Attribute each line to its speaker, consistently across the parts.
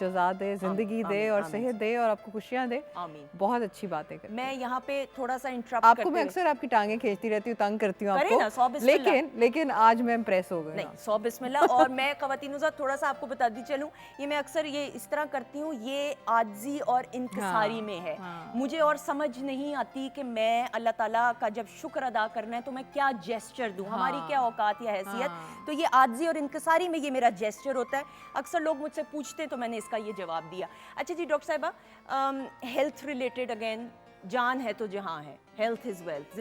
Speaker 1: جزا دے, زندگی دے اور صحت دے اور آپ کو خوشیاں دے.
Speaker 2: آمین.
Speaker 1: بہت اچھی باتیں کرتے ہیں.
Speaker 2: میں یہاں پہ تھوڑا سا انٹرپٹ
Speaker 1: آپ کو میں اکثر آپ کی ٹانگیں کھینچتی رہتی ہوں, تنگ کرتی ہوں آپ کو, لیکن آج میں امپریس ہو گئی.
Speaker 2: نہیں, 100 بسم اللہ. اور میں خواتین ذات تھوڑا سا آپ کو بتا دی چلوں, یہ میں اکثر یہ اس طرح کرتی ہوں, یہ عاجزی اور انکساری میں ہے. مجھے اور سمجھ نہیں آتی کہ میں اللہ تعالیٰ کا جب شکر ادا کرنا ہے تو میں کیا جیسچر دوں, ہماری کیا اوقات یا حیثیت. تو یہ عاجزی اور انکساری میں یہ میرا جیسچر ہوتا ہے. اکثر لوگ مجھ سے پوچھتے ہیں تو میں نے اس کا یہ جواب دیا. اچھا جی ڈاکٹر صاحبہ, ہیلتھ ریلیٹڈ اگین, جان ہے تو جہاں ہے, ہیلتھ از ویلتھ.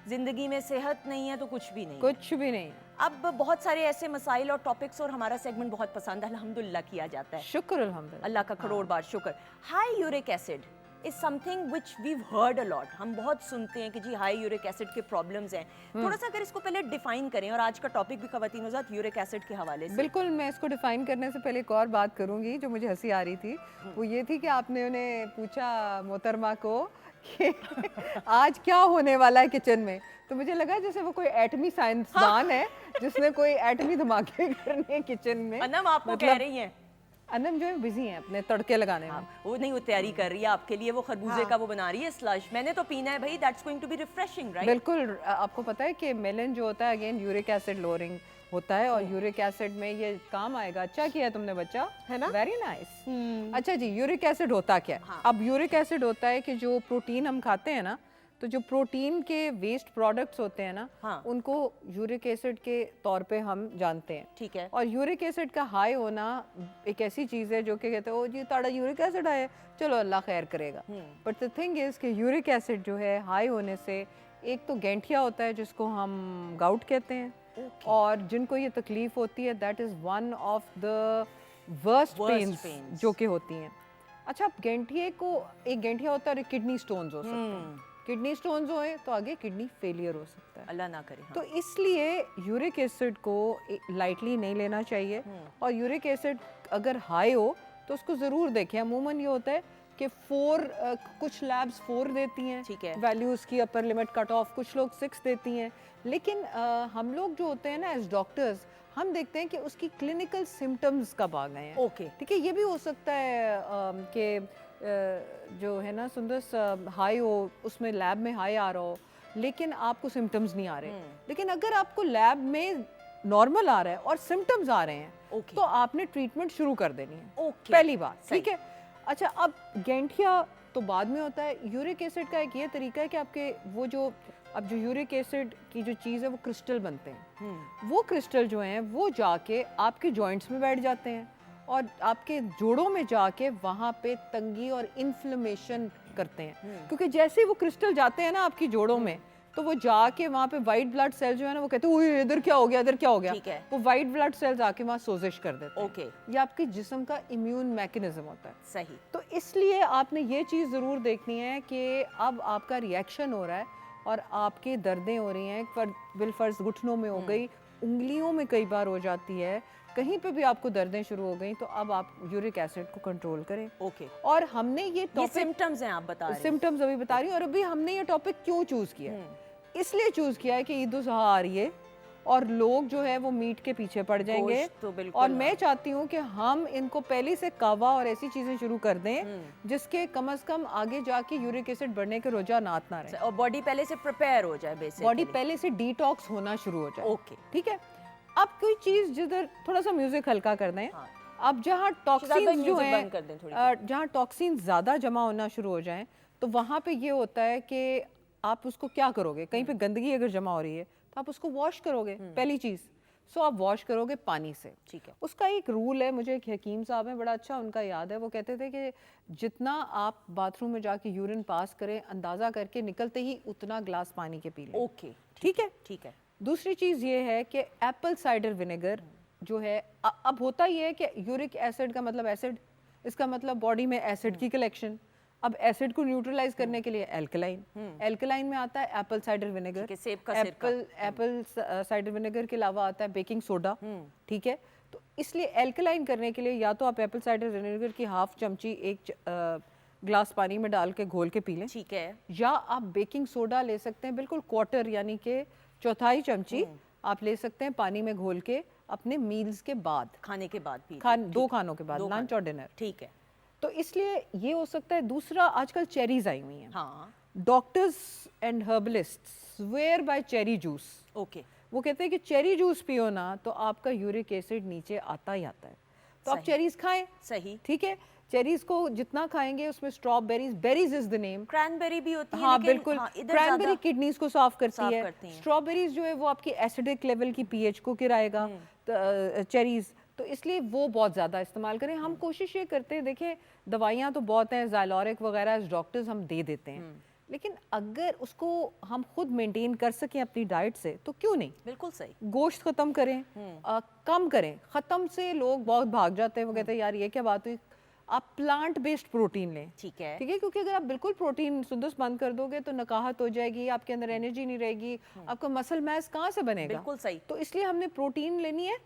Speaker 2: زندگی میں صحت نہیں ہے تو کچھ بھی نہیں,
Speaker 1: کچھ بھی نہیں.
Speaker 2: اب بہت سارے ایسے مسائل اور ٹاپکس, اور ہمارا سیگمنٹ بہت پسند ہے, الحمدللہ کیا جاتا ہے.
Speaker 1: شکر الحمدللہ,
Speaker 2: اللہ کا کروڑ بار شکر. High uric acid is something which we've heard a lot. ہم بہت سنتے ہیں کہ جی ہائی یورک ایسڈ کے پرابلمز ہیں. تھوڑا سا اگر اس کو پہلے ڈیفائن کریں, اور آج کا ٹاپک بھی خواتین ذات یورک ایسڈ کے حوالے سے.
Speaker 1: بالکل, میں اس کو ڈیفائن کرنے سے پہلے ایک اور بات کروں گی جو مجھے ہنسی آ رہی تھی. وہ یہ تھی کہ آپ نے انہیں پوچھا محترمہ کو کہ آج کیا ہونے والا ہے کچن میں, تو مجھے لگا جیسے وہ کوئی ایٹمی سائنسدان ہے جس نے کوئی ایٹمی دھماکے کرنے کچن میں.
Speaker 2: انم آپ کو کہہ رہی ہیں,
Speaker 1: انم جو ہے بزی ہیں اپنے تڑکے لگانے میں.
Speaker 2: وہ نہیں, وہ تیاری کر رہی ہے آپ کے لیے, وہ خربوزے کا وہ بنا رہی ہے سلش. میں نے تو پینا ہے بھائی, that's going to be refreshing, right.
Speaker 1: بالکل. آپ کو پتا ہے کہ میلن جو ہوتا ہے اگین یورک ایسڈ لورنگ ہوتا ہے, اور یورک ایسڈ میں یہ کام آئے گا. اچھا کیا تم نے بچہ, ہے نا, ویری نائس. اچھا جی, یورک ایسڈ ہوتا کیا ہے؟ اب یورک ایسڈ ہوتا ہے کہ جو پروٹین ہم کھاتے ہیں نا, تو جو پروٹین کے ویسٹ پروڈکٹس ہوتے ہیں نا, ان کو یورک ایسڈ کے طور پہ ہم جانتے ہیں.
Speaker 2: ٹھیک ہے.
Speaker 1: اور یورک ایسڈ کا ہائی ہونا ایک ایسی چیز ہے جو کہ کہتے ہیں او جی تاڑا یورک ایسڈ آئے, چلو اللہ خیر کرے گا. بٹ the thing is کہ یورک ایسڈ جو ہے ہائی ہونے سے, ایک تو گینٹھیا ہوتا ہے جس کو ہم گاؤٹ کہتے ہیں, اور جن کو یہ تکلیف ہوتی ہے that is one of the worst pains جو کہ ہوتی ہیں. اچھا, گینٹھیے کو, ایک گینٹھیا ہوتا ہے اور ایک کڈنی سٹونز ہو سکتے ہیں. کڈنی سٹونز ہوئے تو آگے کڈنی فیلئر ہو سکتا ہے,
Speaker 2: اللہ نہ کرے.
Speaker 1: تو اس لیے یورک ایسڈ کو لائٹلی نہیں لینا چاہیے. اور یورک ایسڈ اگر ہائی ہو تو اس کو ضرور دیکھیں. عموماً یہ ہوتا ہے کہ 4, کچھ لیبز 4 دیتی ہیں ویلیوز کی اپر لمٹ کٹ آف, کچھ لوگ 6 دیتی ہیں. لیکن ہم لوگ جو ہوتے ہیں نا ایز ڈاکٹرز, ہم دیکھتے ہیں کہ اس کی کلینکل سمٹمز کب آ گئے ہیں. اوکے, ٹھیک ہے. یہ بھی ہو سکتا ہے کہ جو ہے نا سندس ہائی ہو, اس میں لیب میں ہائی آ رہا ہو, لیکن آپ کو سمٹمز نہیں آ رہے. لیکن اگر آپ کو لیب میں نارمل آ رہا ہے اور سمٹمز آ رہے ہیں, تو آپ نے ٹریٹمنٹ شروع کر دینی ہے, پہلی بات. ٹھیک ہے. اچھا, اب گینٹھیا تو بعد میں ہوتا ہے. یورک ایسڈ کا ایک یہ طریقہ ہے کہ آپ کے وہ جو, اب جو یورک ایسڈ کی جو چیز ہے وہ کرسٹل بنتے ہیں. وہ کرسٹل جو ہیں وہ جا کے آپ کے جوائنٹس میں بیٹھ جاتے ہیں, اور آپ کے جوڑوں میں جا کے وہاں پہ تنگی اور انفلیمیشن کرتے ہیں. کیونکہ جیسے وہ کرسٹل جاتے ہیں نا آپ کی جوڑوں میں, تو وہ جا کے وہاں پہ وائٹ بلڈ سیل جو ہے نا وہ کہتے ہیں ادھر کیا ہو گیا, ادھر کیا ہو گیا. وہ وائٹ بلڈ سیلز آ کے وہاں سوزش کر دیتے ہیں. یہ آپ کے جسم کا امیون میکینزم ہوتا ہے.
Speaker 2: صحیح.
Speaker 1: تو اس لیے آپ نے یہ چیز ضرور دیکھنی ہے کہ اب آپ کا ریئیکشن ہو رہا ہے اور آپ کی دردیں ہو رہی ہیں, بالفرض گھٹنوں میں ہو گئی, انگلیوں میں کئی بار ہو جاتی ہے, کہیں پہ بھی آپ کو دردیں شروع ہو گئیں, تو اب آپ یورک ایسڈ کو کنٹرول کریں. اوکے. اور ہم نے یہ ٹاپک,
Speaker 2: سمٹمز ہیں آپ بتا رہے ہیں,
Speaker 1: سمٹمز ابھی بتا رہی ہوں. اور ابھی ہم نے یہ ٹاپک کیوں چوز کیا ہے, اس لیے چوز کیا ہے کہ عید الاضحیٰ آ رہی ہے اور لوگ جو ہے وہ میٹ کے پیچھے پڑ جائیں گے, اور میں چاہتی ہوں کہ ہم ان کو پہلے سے کہوا اور ایسی چیزیں شروع کر دیں جس کے کم از کم آگے جا کے یورک ایسڈ بڑھنے کے رجحانات نہ رہیں,
Speaker 2: اور باڈی پہلے سے پریپیئر ہو جائے, بیسیکلی
Speaker 1: باڈی پہلے سے ڈیٹاکس ہونا شروع ہو جائے. اوکے, ٹھیک ہے. اب کوئی چیز جدھر تھوڑا سا میوزک ہلکا کر دیں, اب جہاں ٹاکسینز جو ہیں, جہاں ٹاکسینز زیادہ جمع ہونا شروع ہو جائیں, تو وہاں پہ یہ ہوتا ہے کہ آپ اس کو کیا کرو گے, کہیں پہ گندگی اگر جمع ہو رہی ہے تو آپ اس کو واش کرو گے, پہلی چیز. سو آپ واش کرو گے پانی سے. ٹھیک ہے. اس کا ایک رول ہے, مجھے ایک حکیم صاحب ہیں, بڑا اچھا ان کا یاد ہے, وہ کہتے تھے کہ جتنا آپ باتھ روم میں جا کے یورین پاس کریں, اندازہ کر کے نکلتے ہی اتنا گلاس پانی کے پی لیں. اوکے, ٹھیک ہے. ٹھیک ہے. دوسری چیز یہ ہے کہ ایپل سائڈر ونیگر جو ہے, اب ہوتا یہ ہے کہ یورک ایسڈ کا مطلب ایسڈ, اس کا مطلب باڈی میں ایسڈ کی کلیکشن. اب ایسڈ کو نیوٹرلائز کرنے کے لیے ایلکلائن, ایلکلائن میں آتا ہے apple cider vinegar. Apple cider vinegar کے علاوہ آتا ہے بیکنگ سوڈا. ٹھیک ہے. تو اس لیے ایلکلائن کرنے کے لیے یا تو آپ ایپل سائڈر ونیگر کی ½ چمچی ایک گلاس پانی میں ڈال کے گھول کے پی لیں. ٹھیک ہے. یا آپ بیکنگ سوڈا لے سکتے ہیں, بالکل 1/4 یعنی کہ 1/4 چمچی آپ لے سکتے ہیں, پانی میں گھول کے اپنے میلز کے بعد,
Speaker 2: کھانے کے بعد پی,
Speaker 1: دو کھانوں کے بعد, لنچ اور ڈنر.
Speaker 2: ٹھیک ہے.
Speaker 1: تو اس لیے یہ ہو سکتا ہے. دوسرا, آج کل چیریز آئی ہوئی ہیں.
Speaker 2: ہاں,
Speaker 1: doctors and herbalist swear by cherry juice.
Speaker 2: Okay.
Speaker 1: وہ کہتے ہیں کہ چیری جوس پیو نا تو آپ کا یورک ایسڈ نیچے آتا ہی آتا ہے. تو آپ چیریز کھائیں.
Speaker 2: صحیح.
Speaker 1: ٹھیک ہے, چیریز کو جتنا کھائیں گے اس میں اسٹرابیریز, بیریز از دا نیم.
Speaker 2: کرین بھی ہوتی ہے.
Speaker 1: ہاں بالکل, کرین بیری کڈنیز کو صاف کرتی ہے. اسٹرابیریز جو ہے وہ آپ کی ایسیڈک لیول کی پی ایچ کو گرائے گا. چیریز تو اس لیے وہ بہت زیادہ استعمال کریں. ہم کوشش یہ کرتے ہیں, دیکھیں دوائیاں تو بہت ہیں, زائلورک وغیرہ ڈاکٹرز ہم دے دیتے ہیں, لیکن اگر اس کو ہم خود مینٹین کر سکیں اپنی ڈائٹ سے تو کیوں نہیں.
Speaker 2: بالکل صحیح.
Speaker 1: گوشت ختم کریں, کم کریں. ختم سے لوگ بہت بھاگ جاتے ہیں, وہ کہتے ہیں یار یہ کیا بات ہوئی. آپ پلانٹ بیسڈ پروٹین لیں.
Speaker 2: ٹھیک ہے.
Speaker 1: ٹھیک ہے, کیونکہ اگر آپ بالکل پروٹین سندس بند کر دو گے تو نکاہت ہو جائے گی, آپ کے اندر انرجی نہیں رہے گی, آپ کا مسل میس کہاں سے بنے گا.
Speaker 2: بالکل صحیح.
Speaker 1: تو اس لیے ہم نے پروٹین لینی ہے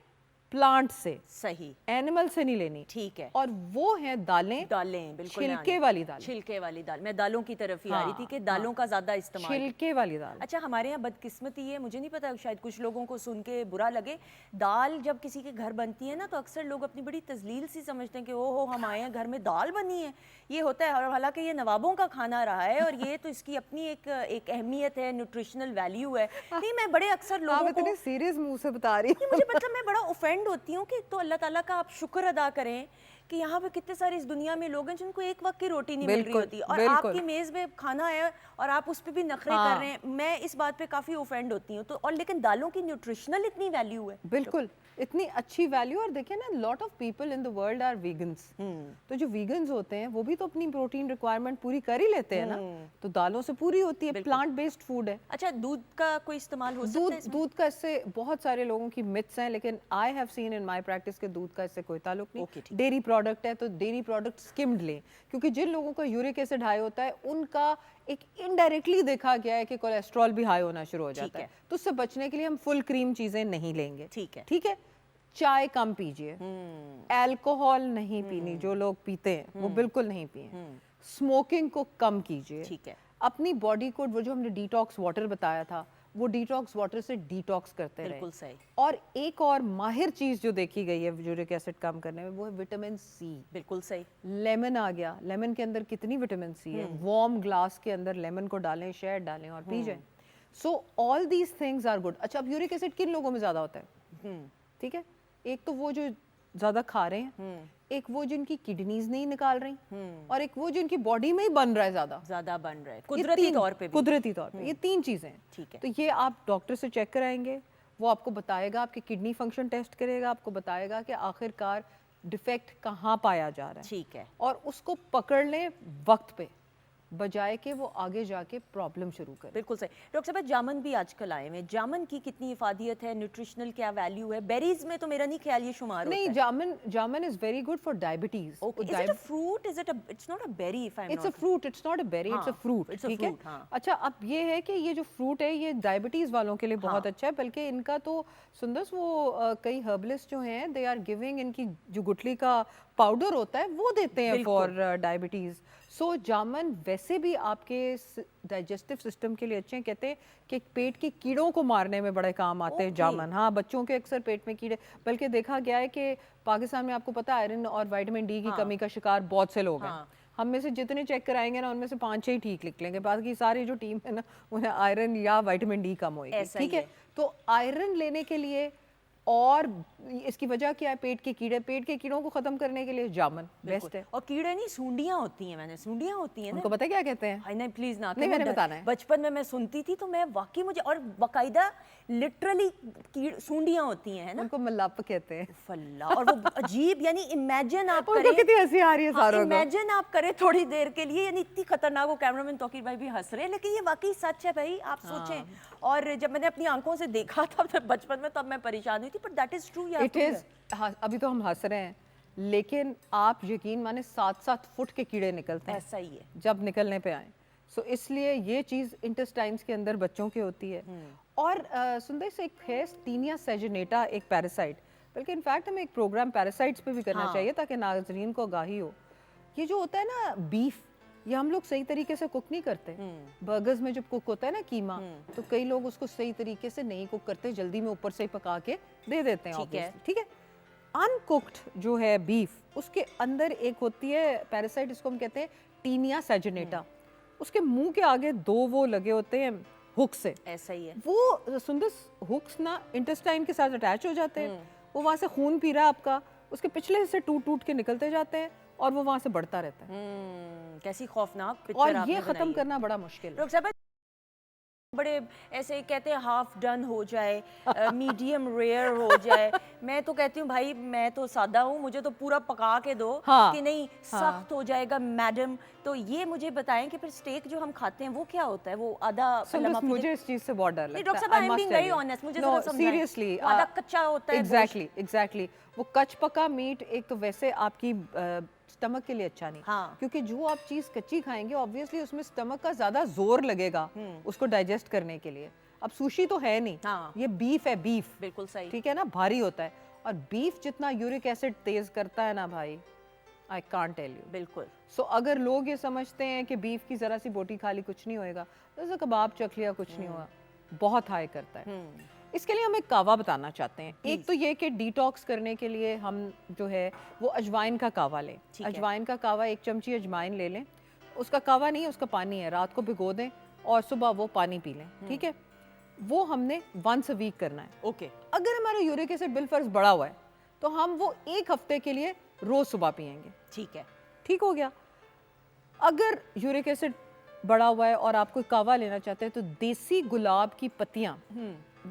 Speaker 1: پلانٹ سے.
Speaker 2: صحیح.
Speaker 1: اینیمل سے نہیں لینی.
Speaker 2: ٹھیک ہے.
Speaker 1: اور وہ ہیں دالیں.
Speaker 2: دالیں, بالکل
Speaker 1: چھلکے والی دال.
Speaker 2: چھلکے والی دال. میں دالوں کی طرف ہی آ رہی تھی کہ دالوں کا زیادہ استعمال.
Speaker 1: چھلکے والی دال.
Speaker 2: اچھا, ہمارے یہاں بدقسمتی ہے, مجھے نہیں پتا, شاید کچھ لوگوں کو سن کے برا لگے, دال جب کسی کے گھر بنتی ہے نا تو اکثر لوگ اپنی بڑی تذلیل سی سمجھتے ہیں کہ او ہو ہم آئے ہیں گھر میں دال بنی ہے. یہ ہوتا ہے, اور حالانکہ یہ نوابوں کا کھانا رہا ہے, اور یہ تو اس کی اپنی ایک اہمیت ہے, نیوٹریشنل ویلیو ہے. نہیں, میں بڑے اکثر لوگوں کو,
Speaker 1: اتنے سیریس منہ سے بتا رہی
Speaker 2: مجھے مطلب میں بڑا اوفینڈ ہوتی ہوں کہ تو اللہ تعالیٰ کا آپ شکر ادا کریں کہ یہاں پہ کتنے سارے اس دنیا میں لوگ ہیں جن کو ایک وقت کی روٹی نہیں مل رہی ہوتی, اور آپ کی میز میں کھانا ہے اور آپ اس پہ بھی نخرے کر رہے ہیں. میں اس بات پہ کافی اوفینڈ ہوتی ہوں. تو اور لیکن دالوں کی نیوٹریشنل اتنی ویلیو ہے.
Speaker 1: بالکل, اتنی اچھی ویلیو. اور دیکھیں نا, lot of people in the world are vegans. تو جو ویگنز ہوتے ہیں وہ بھی تو اپنی پروٹین ریکوائرمنٹ پوری کر ہی لیتے ہیں نا, تو دالوں سے پوری ہوتی ہے. پلانٹ بیسڈ فوڈ ہے.
Speaker 2: اچھا, دودھ کا کوئی استعمال ہو سکتا ہے؟
Speaker 1: دودھ کا اس سے بہت سارے لوگوں کی متس ہیں, لیکن I have seen in my practice کہ دودھ کا اس سے کوئی تعلق نہیں. ڈیری پروڈکٹ ہے تو ڈیری پروڈکٹ سکمڈ لیں, کیونکہ جن لوگوں کا یورک ایسڈ ہائی ہوتا ہے ان کا ایک انڈائریکٹلی دیکھا گیا ہے کہ کولیسٹرول بھی ہائی ہونا شروع ہو جاتا ہے. تو اس سے بچنے کے لیے ہم فل کریم چیزیں نہیں لیں گے. ٹھیک ہے. چائے کم پیجئے, الکوہول نہیں پینی, جو لوگ پیتے ہیں وہ بالکل نہیں پئیں. اسموکنگ کو کم کیجئے. ٹھیک ہے. اپنی باڈی کو وہ جو ہم نے ڈیٹاکس واٹر بتایا تھا, وہ ڈیٹاکس واٹر سے ڈیٹاکس کرتے رہیں. بالکل صحیح. اور ایک اور ماہر چیز جو دیکھی گئی ہے یورک ایسڈ کم کرنے میں, وہ ہے وٹامن سی. بالکل صحیح. لیمن آ گیا, لیمن کے اندر کتنی وٹامن سی ہے. وارم گلاس کے اندر لیمن کو ڈالیں, شہد ڈالیں اور پی جائیں. So all these things are good. اچھا, اب یورک ایسڈ کن لوگوں میں زیادہ ہوتا ہے؟ ٹھیک ہے, ایک تو وہ جو زیادہ کھا رہے ہیں, ایک وہ جن کی کڈنیز نہیں نکال رہی, اور ایک وہ جن کی باڈی میں ہی بن رہا ہے زیادہ بن رہا ہے قدرتی طور پہ. یہ تین چیزیں ہیں. ٹھیک ہے. تو یہ آپ ڈاکٹر سے چیک کرائیں گے, وہ آپ کو بتائے گا, آپ کی کڈنی فنکشن ٹیسٹ کرے گا, آپ کو بتائے گا کہ آخر کار ڈیفیکٹ کہاں پایا جا رہا ہے. ٹھیک ہے. اور اس کو پکڑ لیں وقت پہ, بجائے کہ وہ آگے جا کے پرابلم شروع کرے.
Speaker 2: بالکل صحیح. ڈاکٹر صاحب, جامن بھی آج کل آئے ہوئے, جامن کی کتنی افادیت ہے, نیوٹریشنل کیا ویلیو ہے؟ بیریز میں تو میرا نہیں خیال یہ شمار ہوتا ہے.
Speaker 1: نہیں, jamun is very good for diabetes.
Speaker 2: Is it a fruit? It's not a berry if I'm not.
Speaker 1: It's a fruit. It's not a berry. It's a fruit. ٹھیک ہے. اچھا, اب یہ ہے کہ یہ جو فروٹ ہے یہ ڈائبٹیز والوں کے لیے بہت اچھا ہے, بلکہ ان کا تو سندس وہ کئی ہربلسٹ جو ہیں they are giving, ان کی جو گٹھلی کا پاؤڈر ہوتا ہے وہ دیتے ہیں فار ڈائبٹیز. سو جامن ویسے بھی آپ کے ڈائجسٹو سسٹم کے لیے اچھے ہیں. کہتے ہیں کہ پیٹ کے کیڑوں کو مارنے میں بڑے کام آتے ہیں جامن. ہاں, بچوں کے اکثر پیٹ میں کیڑے, بلکہ دیکھا گیا ہے کہ پاکستان میں آپ کو پتا ہے آئرن اور وائٹامن ڈی کی کمی کا شکار بہت سے لوگ ہیں. ہم میں سے جتنے چیک کرائیں گے نا ان میں سے 5-6 ہی ٹھیک نکلیں گے, باقی ساری جو ٹیم ہے نا انہیں آئرن یا وائٹامن ڈی کم ہوئے گی. ٹھیک ہے. تو آئرن لینے کے لیے, اور اس کی وجہ کیا ہے, پیٹ کے کیڑے, پیٹ کے کیڑوں کو ختم کرنے کے لیے جامن بیسٹ ہے.
Speaker 2: اور کیڑے نہیں, سونڈیاں ہوتی ہیں, میں نے سونڈیاں ہوتی ہیں,
Speaker 1: ان کو پتہ کیا کہتے ہیں؟
Speaker 2: نہیں پلیز نہ,
Speaker 1: نہیں میں نے بتانا ہے.
Speaker 2: بچپن میں سنتی تھی تو میں واقعی مجھے, اور باقاعدہ لٹرلی سونڈیاں ہوتی ہیں نا,
Speaker 1: ان کو ملاپ کہتے ہیں.
Speaker 2: اللہ, اور وہ عجیب, یعنی امیجن آپ کریں,
Speaker 1: کتنی ہنسی آ رہی ہے ساروں کو,
Speaker 2: امیجن آپ کریں تھوڑی دیر کے لیے, یعنی اتنی خطرناک. وہ کیمرہ مین توقیر بھائی بھی ہنس رہے ہیں, لیکن یہ واقعی سچ ہے بھائی, آپ سوچیں. اور جب میں نے اپنی آنکھوں سے دیکھا تھا بچپن میں, تب میں پریشان ہوئی تھی, بٹ دیٹ از ٹرو.
Speaker 1: ابھی تو ہم ہنس رہے ہیں, لیکن آپ یقین مانے 7-7 فٹ کے کیڑے نکلتے ہیں.
Speaker 2: ایسا ہی ہے
Speaker 1: جب نکلنے پہ آئیں. سو اس لیے یہ چیز انٹسٹائنز کے اندر بچوں کے ہوتی ہے. اور سندر سے ایک ہے ٹینیا سیجنیٹا, ایک پیراسائٹ, بلکہ انفیکٹ ہمیں ایک پروگرام پیراسائٹس پہ بھی کرنا چاہیے تاکہ ناظرین کو آگاہی ہو. یہ جو ہوتا ہے نا بیف, یہ ہم لوگ صحیح طریقے سے کوک نہیں کرتے. برگرز میں جب کوک ہوتا ہے نا قیمہ, تو کئی لوگ اس کو صحیح طریقے سے نہیں کوک کرتے, جلدی میں اوپر سے ہی پکا کے دے دیتے ہیں. ٹھیک ہے. ان کوکڈ جو ہے بیف, اس کے اندر ایک ہوتی ہے پیراسائٹ, اس کو ہم کہتے ہیں ٹینیا سیجنیٹا. اس کے منہ کے آگے 2 وہ لگے ہوتے ہیں ہک سے.
Speaker 2: ایسا ہی ہے
Speaker 1: وہ سندس ہکس نا انٹسٹائن کے ساتھ اٹیچ ہو جاتے ہیں. وہ وہاں سے خون پی رہا ہے آپ کا, اس کے پچھلے حصے ٹوٹ کے نکلتے جاتے ہیں اور وہ وہاں سے بڑھتا رہتا ہے.
Speaker 2: کیسی خوفناک پکچر
Speaker 1: اور
Speaker 2: آپ نے
Speaker 1: یہ
Speaker 2: بنائی
Speaker 1: ختم
Speaker 2: ہے.
Speaker 1: کرنا بڑا مشکل ہے.
Speaker 2: ڈاکٹر صاحبہ بڑے ایسے کہتے ہیں ہاف ڈن ہو جائے, میڈیم ریئر ہو جائے. میں تو کہتی ہوں بھائی میں تو سادہ ہوں, مجھے تو پورا پکا کے دو کہ نہیں سخت ہو جائے گا میڈم. تو یہ مجھے بتائیں کہ پھر اسٹیک جو ہم کھاتے ہیں وہ کیا ہوتا ہے؟ وہ آدھا
Speaker 1: مجھے اس چیز سے بہت ڈر لگتا ہے.
Speaker 2: ڈاکٹر صاحب I am being very honest, مجھے ذرا سمجھائیں.
Speaker 1: سیریسلی
Speaker 2: آدھا کچا ہوتا ہے.
Speaker 1: ایگزیکٹلی وہ کچ پکا میٹ ایک تو ویسے آپ کی سٹمک کے لیے اچھا نہیں, کیونکہ جو آپ چیز کچی کھائیں گے obviously اس میں سٹمک کا زیادہ زور لگے گا اس کو ڈائجسٹ کرنے کے لیے. اب سوشی تو ہے نہیں, یہ بیف ہے. بیف
Speaker 2: بالکل صحیح,
Speaker 1: ٹھیک ہے نا, بھاری ہوتا ہے. اور بیف جتنا یورک ایسڈ تیز کرتا ہے نا بھائی, I can't tell you.
Speaker 2: بالکل.
Speaker 1: سو اگر لوگ یہ سمجھتے ہیں کہ بیف کی ذرا سی بوٹی کھا لی کچھ نہیں ہوئے گا, جیسے کباب چکھ لیا کچھ نہیں ہوا, بہت ہائی کرتا ہے. اس کے لیے ہم ایک کعوہ بتانا چاہتے ہیں. ایک تو یہ کہ ڈیٹاکس کرنے کے لیے ہم جو ہے وہ اجوائن کا کعوہ لیں. اجوائن کا کعوہ 1 چمچی اجوائن لے لیں. اس کا کعوہ نہیں ہے, اس کا پانی ہے. رات کو بھگو دیں اور صبح وہ پانی پی لیں. ٹھیک ہے. وہ ہم نے once a week کرنا ہے.
Speaker 2: اوکے.
Speaker 1: اگر ہمارا یورک ایسڈ بالفرض بڑا ہوا ہے تو ہم وہ 1 ہفتے کے لیے روز صبح پئیں گے.
Speaker 2: ٹھیک ہے.
Speaker 1: ٹھیک ہو گیا. اگر یورک ایسڈ بڑا ہوا ہے اور آپ کوئی کعوہ لینا چاہتے ہیں تو دیسی گلاب کی پتیاں,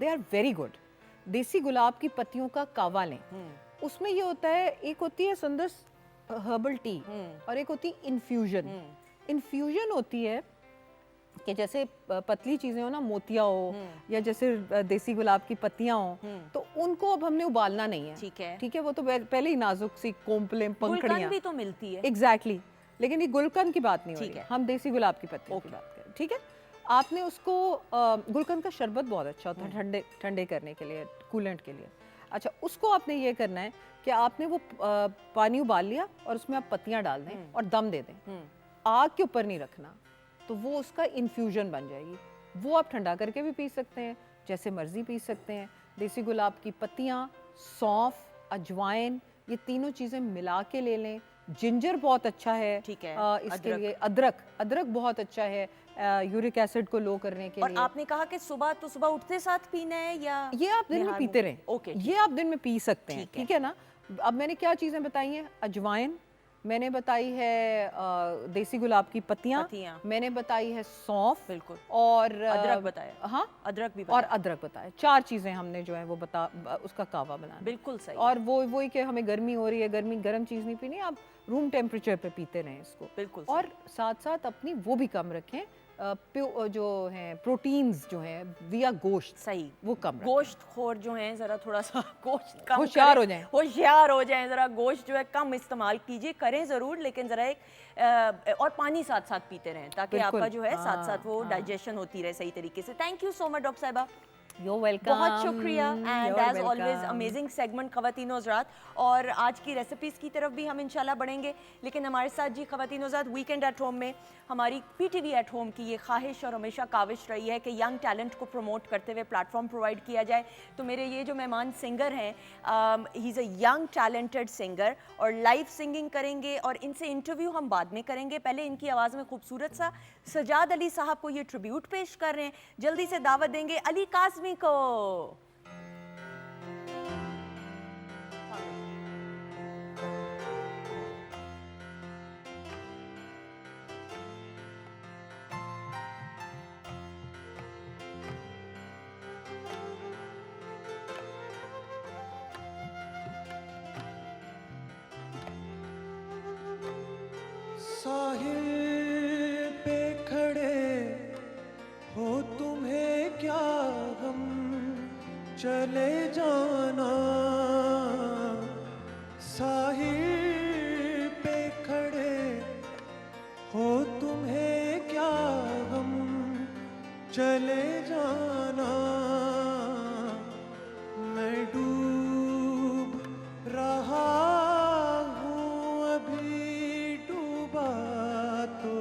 Speaker 1: دے آر ویری گڈ. دیسی گلاب کی پتیوں کا کعوہ لیں. اس میں یہ ہوتا ہے, ایک ہوتی ہے سندس ہربل ٹی اور ایک ہوتی ہے انفیوژن. انفیوژن ہوتی ہے کہ جیسے پتلی چیزیں ہو نا, موتیا ہو یا جیسے دیسی گلاب کی پتیاں ہوں, تو ان کو اب ہم نے ابالنا نہیں ہے. ٹھیک ہے. وہ تو پہلے ہی نازک سی کونپلیں پنکھڑیاں
Speaker 2: بھی تو ملتی ہے.
Speaker 1: ایگزیکٹلی. لیکن یہ گلقند کی بات نہیں ہو رہی, ہم دیسی گلاب کی پتیوں کی بات کریں. ٹھیک ہے. آپ نے اس کو, گلقند کا شربت بہت اچھا ہوتا ہے ٹھنڈے کرنے کے لیے, کولنٹ کے لیے. اچھا, اس کو آپ نے یہ کرنا ہے کہ آپ نے وہ پانی ابال لیا اور اس میں آپ پتیاں ڈال دیں اور دم دے دیں. آگ کے اوپر نہیں رکھنا, تو وہ اس کا انفیوژن بن جائے گی. وہ آپ ٹھنڈا کر کے بھی پی سکتے ہیں, جیسے مرضی پی سکتے ہیں. دیسی گلاب کی پتیاں, سونف, اجوائن, یہ تینوں چیزیں ملا کے لے لیں. جنجر بہت اچھا ہے اس کے لیے. ادرک بہت اچھا ہے یورک ایسڈ کو لو کرنے کے لیے.
Speaker 2: اور آپ نے کہا کہ صبح اٹھتے ساتھ پینا ہے یا
Speaker 1: یہ آپ دن میں پیتے رہیں؟ یہ آپ دن میں پی سکتے ہیں. ٹھیک ہے نا. اب میں نے کیا چیزیں بتائی ہیں؟ اجوائن میں نے بتائی ہے, دیسی گلاب کی پتیاں میں نے بتائی ہے, سونف,
Speaker 2: بالکل,
Speaker 1: اور
Speaker 2: ادرک بتایا.
Speaker 1: ہاں, ادرک بھی, اور ادرک بتایا. 4 چیزیں ہم نے جو ہے وہ اس کا کعوہ بنانا.
Speaker 2: بالکل صحیح. اور
Speaker 1: وہی کہ ہمیں گرمی ہو رہی ہے, گرم چیز نہیں پینی, آپ روم ٹیمپریچر پہ پیتے رہیں اس کو.
Speaker 2: بالکل.
Speaker 1: اور ساتھ ساتھ اپنی وہ بھی کم رکھیں, جو ہیں پروٹینز جو ہیں ویا گوشت,
Speaker 2: صحیح,
Speaker 1: وہ کم رکھیں.
Speaker 2: گوشت خور جو ہیں ذرا تھوڑا سا گوشت کم
Speaker 1: ہوشیار
Speaker 2: ہو جائیں, ذرا گوشت جو ہے کم استعمال کیجیے. کریں ضرور, لیکن ذرا ایک اور پانی ساتھ ساتھ پیتے رہیں تاکہ آپ کا جو ہے ساتھ ساتھ وہ ڈائجیشن ہوتی رہے صحیح طریقے سے. Thank you so much doctor صاحبہ.
Speaker 1: You're welcome.
Speaker 2: بہت شکریہ. And as always amazing segment خواتین و حضرات. اور آج کی ریسیپیز کی طرف بھی ہم انشاءاللہ بڑھیں گے, لیکن ہمارے ساتھ جی خواتین و حضرات ویکینڈ ایٹ ہوم میں ہماری P T V at home کی یہ خواہش اور ہمیشہ کاوش رہی ہے کہ ینگ ٹیلنٹ کو پروموٹ کرتے ہوئے پلیٹ فارم پرووائڈ کیا جائے. تو میرے یہ جو مہمان سنگر ہیں, ہی از اے ینگ ٹیلنٹڈ سنگر, اور لائیو سنگنگ کریں گے, اور ان سے انٹرویو ہم بعد میں کریں گے. پہلے ان کی آواز میں خوبصورت سا سجاد علی صاحب کو یہ ٹریبیوٹ پیش کر رہے ہیں. جلدی سے دعوت دیں گے علی قاسمی کو.
Speaker 3: ساحل پہ کھڑے ہو تمہیں کیا غم چلے جانا, ساحل پہ کھڑے ہو تمہیں کیا غم چلے جانا, میں ڈوب رہا ہوں ابھی ڈوبا تو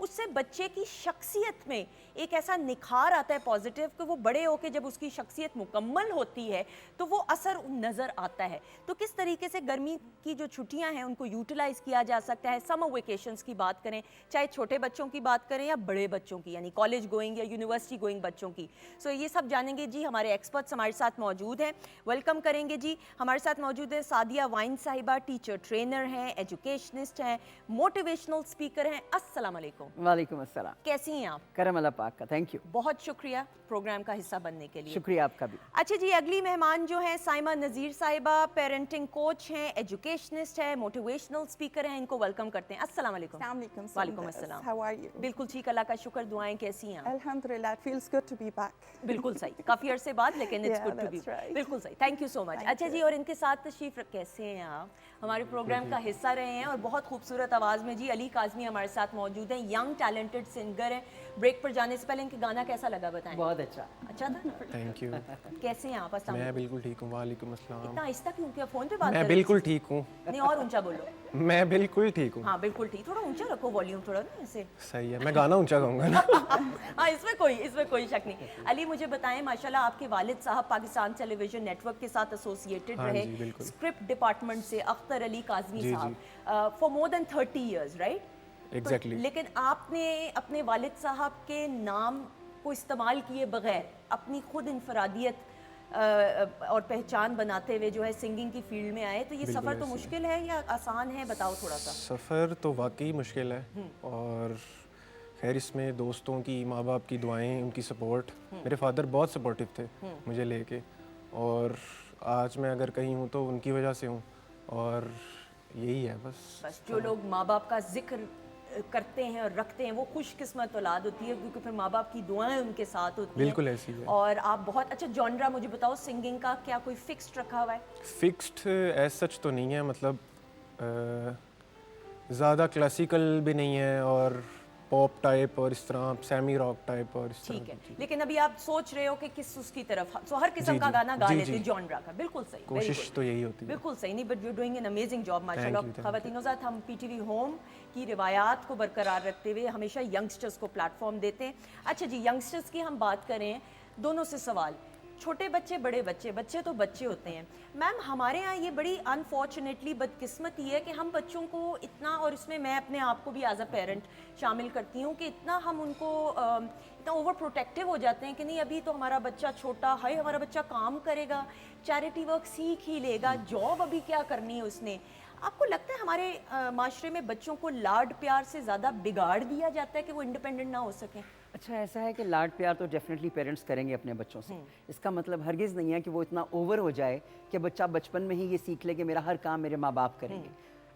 Speaker 2: اس سے بچے کی شخصیت میں ایک ایسا نکھار آتا ہے پازیٹیو کہ وہ بڑے ہو کے جب اس کی شخصیت مکمل ہوتی ہے تو وہ اثر نظر آتا ہے. تو کس طریقے سے گرمی کی جو چھٹیاں ہیں ان کو یوٹیلائز کیا جا سکتا ہے؟ سمر ویکیشنز کی بات کریں, چاہے چھوٹے بچوں کی بات کریں یا بڑے بچوں کی, یعنی کالج گوئنگ یا یونیورسٹی گوئنگ بچوں کی. سو یہ سب جانیں گے جی. ہمارے ایکسپرٹس ہمارے ساتھ موجود ہیں, ویلکم کریں گے جی. ہمارے ساتھ موجود ہے سعدیہ وائن صاحبہ, ٹیچر ٹرینر ہیں, ایجوکیشنسٹ ہیں, موٹیویشنل اسپیکر ہیں. السلام علیکم.
Speaker 4: وعلیکم السلام.
Speaker 2: کیسی ہیں آپ؟
Speaker 4: کرم اللہ پاک کا, تھینک یو.
Speaker 2: بہت شکریہ پروگرام کا حصہ بننے کے لیے.
Speaker 4: شکریہ آپ کا بھی.
Speaker 2: اچھا جی, اگلی مہمان جو ہیں سائمہ نذیر صاحبہ, پیرنٹنگ کوچ ہیں, ایجوکیشنسٹ ہیں, موٹیویشنل اسپیکر ہیں. ان کو ویلکم کرتے ہیں. السلام علیکم.
Speaker 5: السلام علیکم.
Speaker 2: وعلیکم السلام.
Speaker 5: How are you?
Speaker 2: بالکل ٹھیک, اللہ کا شکر, دعائیں کیسی ہیں؟
Speaker 5: Alhamdulillah, it feels good to be back.
Speaker 2: بالکل صحیح, کافی عرصے بعد, لیکن اٹس گڈ ٹو بی. بالکل صحیح, تھینک یو سو مچ. اچھا جی, اور ان کے ساتھ تشریف کیسے ہیں آپ؟ ہمارے پروگرام کا حصہ رہے ہیں اور بہت خوبصورت آواز میں جی علی کاظمی ہمارے ساتھ موجود ہیں, ینگ ٹیلنٹڈ سنگر ہیں. بریک پر جانے سے پہلے ان کے گانا کیسا لگا بتائیں.
Speaker 4: بہت اچھا.
Speaker 2: اچھا تھا.
Speaker 6: Thank you.
Speaker 2: کیسے ہیں آپ؟ السلام
Speaker 6: میں
Speaker 2: علیکم.
Speaker 6: بالکل ٹھیک ہوں. وعلیکم السلام.
Speaker 2: اتنا آہستہ کیوں, کیا فون پہ بات
Speaker 6: میں
Speaker 2: کر رہے ہیں؟
Speaker 6: بالکل ٹھیک ہوں.
Speaker 2: نہیں, اور اونچا بولو.
Speaker 6: میں بالکل ٹھیک ہوں.
Speaker 2: ہاں بالکل ٹھیک, تھوڑا اونچا رکھو والیوم, تھوڑا نا ایسے.
Speaker 6: صحیح ہے, میں گانا اونچا گاؤں گا نا.
Speaker 2: ہاں, اس میں کوئی شک نہیں. علی مجھے بتائیں, ماشاءاللہ آپ کے والد صاحب پاکستان ٹیلی ویژن نیٹ ورک کے ساتھ ایسوسیٹڈ رہے, اسکرپٹ ڈپارٹمنٹ سے, Akhtar Ali Kazmi sahab, for more than 30 years, right?
Speaker 6: Exactly.
Speaker 2: لیکن آپ نے اپنے والد صاحب کے نام کو استعمال کیے بغیر اپنی خود انفرادیت اور پہچان بناتے ہوئے جو ہے سنگنگ کی فیلڈ میں آئے, تو یہ سفر تو مشکل ہے یا آسان ہے, بتاؤ تھوڑا سا.
Speaker 6: سفر تو واقعی مشکل ہے, اور خیر اس میں دوستوں کی, ماں باپ کی دعائیں, ان کی سپورٹ. میرے فادر بہت سپورٹیو تھے مجھے لے کے, اور آج میں اگر کہیں ہوں تو ان کی وجہ سے ہوں, اور یہی ہے بس.
Speaker 2: جو لوگ ماں باپ کا ذکر کرتے ہیں اور رکھتے ہیں وہ خوش قسمت اولاد ہوتی ہے, کیونکہ پھر ماں باپ کی دعائیں ان کے ساتھ ہوتی ہیں.
Speaker 6: بالکل ایسی ہے.
Speaker 2: اور آپ بہت اچھا جانرا مجھے بتاؤ سنگنگ کا, کیا کوئی فکسڈ رکھا ہوا ہے؟
Speaker 6: فکسڈ ایز سچ تو نہیں ہے, مطلب زیادہ کلاسیکل بھی نہیں ہے, اور پاپ ٹائپ, اور اس طرح سیمی راک ٹائپ, اور اس طرح.
Speaker 2: ٹھیک ہے, لیکن ابھی آپ سوچ رہے ہو کہ کس اس کی طرف, سو ہر قسم کا گانا گا لیتے ہیں جانرا کا. بالکل صحیح,
Speaker 6: کوشش تو یہی ہوتی ہے.
Speaker 2: بالکل صحیح. نہیں, but you doing an amazing job ماشاءاللہ. خواتین ذات, ہم پی ٹی وی ہوم کی روایات کو برقرار رکھتے ہوئے ہمیشہ ینگسٹرز کو پلیٹ فارم دیتے ہیں. اچھا جی, ینگسٹرز کی ہم بات کریں, دونوں سے سوال, چھوٹے بچے, بڑے بچے, بچے تو بچے ہوتے ہیں. میم ہمارے ہاں یہ بڑی انفارچونیٹلی بدقسمتی ہے کہ ہم بچوں کو اتنا, اور اس میں میں اپنے آپ کو بھی ایز اے پیرنٹ شامل کرتی ہوں, کہ اتنا ہم ان کو اتنا اوور پروٹیکٹیو ہو جاتے ہیں کہ نہیں ابھی تو ہمارا بچہ چھوٹا ہے, ہمارا بچہ کام کرے گا, چیریٹی ورک سیکھ ہی لے گا, جاب ابھی کیا کرنی ہے اس نے. آپ کو لگتا ہے ہمارے معاشرے میں بچوں کو لاڈ پیار سے زیادہ بگاڑ دیا جاتا ہے کہ وہ انڈیپینڈنٹ نہ ہو سکیں؟
Speaker 4: اچھا, ایسا ہے کہ لاڈ پیار تو ڈیفینیٹلی پیرنٹس کریں گے اپنے بچوں سے. اس کا مطلب ہرگز نہیں ہے کہ وہ اتنا اوور ہو جائے کہ بچہ بچپن میں ہی یہ سیکھ لے کہ میرا ہر کام میرے ماں باپ کریں گے.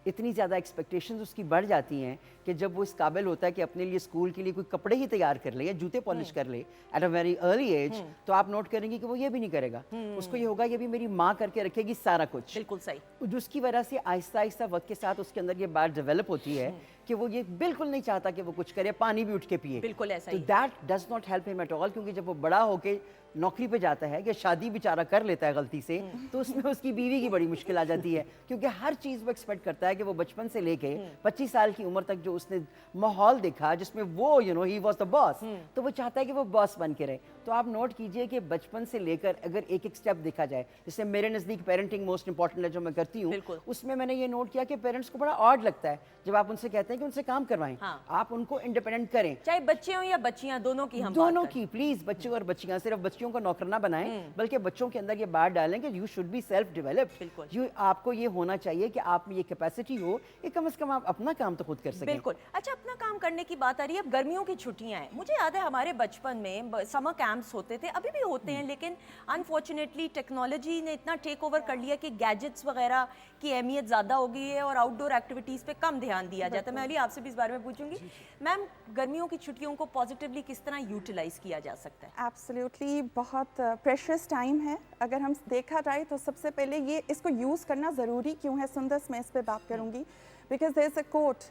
Speaker 4: اتنی زیادہ ایکسپیکٹیشنز اس کی بڑھ جاتی ہیں کہ جب وہ اس قابل ہوتا ہے کہ اپنے لیے اسکول کے لیے کوئی کپڑے ہی تیار کر لے یا جوتے پالش کر لے at a very early age, تو آپ نوٹ کریں گے کہ وہ یہ بھی نہیں کرے گا. اس کو یہ ہوگا کہ بھی میری ماں کر کے رکھے گی سارا کچھ.
Speaker 2: بالکل صحیح.
Speaker 4: جس کی وجہ سے آہستہ آہستہ وقت کے ساتھ اس کے اندر یہ بات ڈیولپ ہوتی ہے کہ وہ یہ بالکل نہیں چاہتا کہ وہ کچھ کرے, پانی بھی اٹھ کے پیے.
Speaker 2: بالکل ایسا
Speaker 4: تو دیٹ ڈز ناٹ ہیلپ ہم ایٹ آل, کیونکہ جب وہ بڑا ہو کے نوکری پہ جاتا ہے یا شادی بیچارہ کر لیتا ہے غلطی سے, تو اس میں اس کی بیوی کی بڑی مشکل آ جاتی ہے, کیونکہ ہر چیز وہ ایکسپیکٹ کرتا ہے کہ وہ بچپن سے لے کے 25 سال کی عمر تک جو اس نے ماحول دیکھا جس میں وہ ہی واز دا باس, تو وہ چاہتا ہے کہ وہ باس بن کے رہے. تو آپ نوٹ کیجئے کہ بچپن سے لے کر اگر ایک ایک سٹیپ دیکھا جائے, جیسے میرے نزدیک پیرنٹنگ موسٹ امپورٹنٹ ہے جو میں کرتی ہوں, اس میں میں نے یہ نوٹ کیا کہ پیرنٹس کو بڑا آڈ لگتا ہے جب آپ ان سے کہتے ہیں کہ ان سے کام کروائیں, آپ ان کو انڈیپینڈنٹ کریں,
Speaker 2: چاہے بچے ہوں یا بچیاں, دونوں کی ہم
Speaker 4: دونوں کی. پلیز بچوں اور بچیاں, صرف بچیوں کو نوکر نہ بنائیں, بلکہ بچوں کے اندر یہ بات ڈالیں کہ you should be self developed. آپ کو یہ ہونا چاہیے کہ آپ میں یہ کیپیسٹی ہو کہ کم از کم آپ اپنا کام تو خود کر سکیں.
Speaker 2: بالکل. اچھا, اپنا کام کرنے کی بات آ رہی ہے, اب گرمیوں کی چھٹیاں ہیں. مجھے یاد ہے ہمارے بچپن میں سمر کیمپس ہوتے تھے, ابھی بھی ہوتے ہیں, لیکن انفارچونیٹلی ٹیکنالوجی نے اتنا ٹیک اوور کر لیا کہ گیجٹس وغیرہ کی اہمیت زیادہ ہو گئی ہے اور آؤٹ ڈور ایکٹیویٹیز پہ کم دھیان دیا جاتا ہے. میں علی آپ سے بھی اس بارے میں پوچھوں گی. میم, گرمیوں کی چھٹیوں کو پازیٹیولی کس طرح یوٹیلائز کیا جا سکتا ہے؟
Speaker 5: ایبسلیوٹلی بہت پریشیس ٹائم ہے. اگر ہم دیکھا جائے تو سب سے پہلے یہ اس کو یوز کرنا ضروری کیوں ہے, سندس میں اس پہ بات کروں گی. because there's a quote,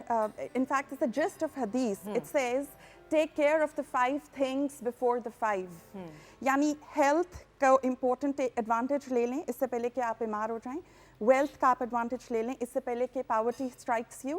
Speaker 5: in fact it's a gist of hadith, it says take care of the 5 things before the 5. یعنی ہیلتھ کا امپورٹنٹ ایڈوانٹیج لے لیں اس سے پہلے کہ آپ بیمار ہو جائیں, ویلتھ کا آپ ایڈوانٹیج لے لیں اس سے پہلے کہ پاورٹی اسٹرائکس یو,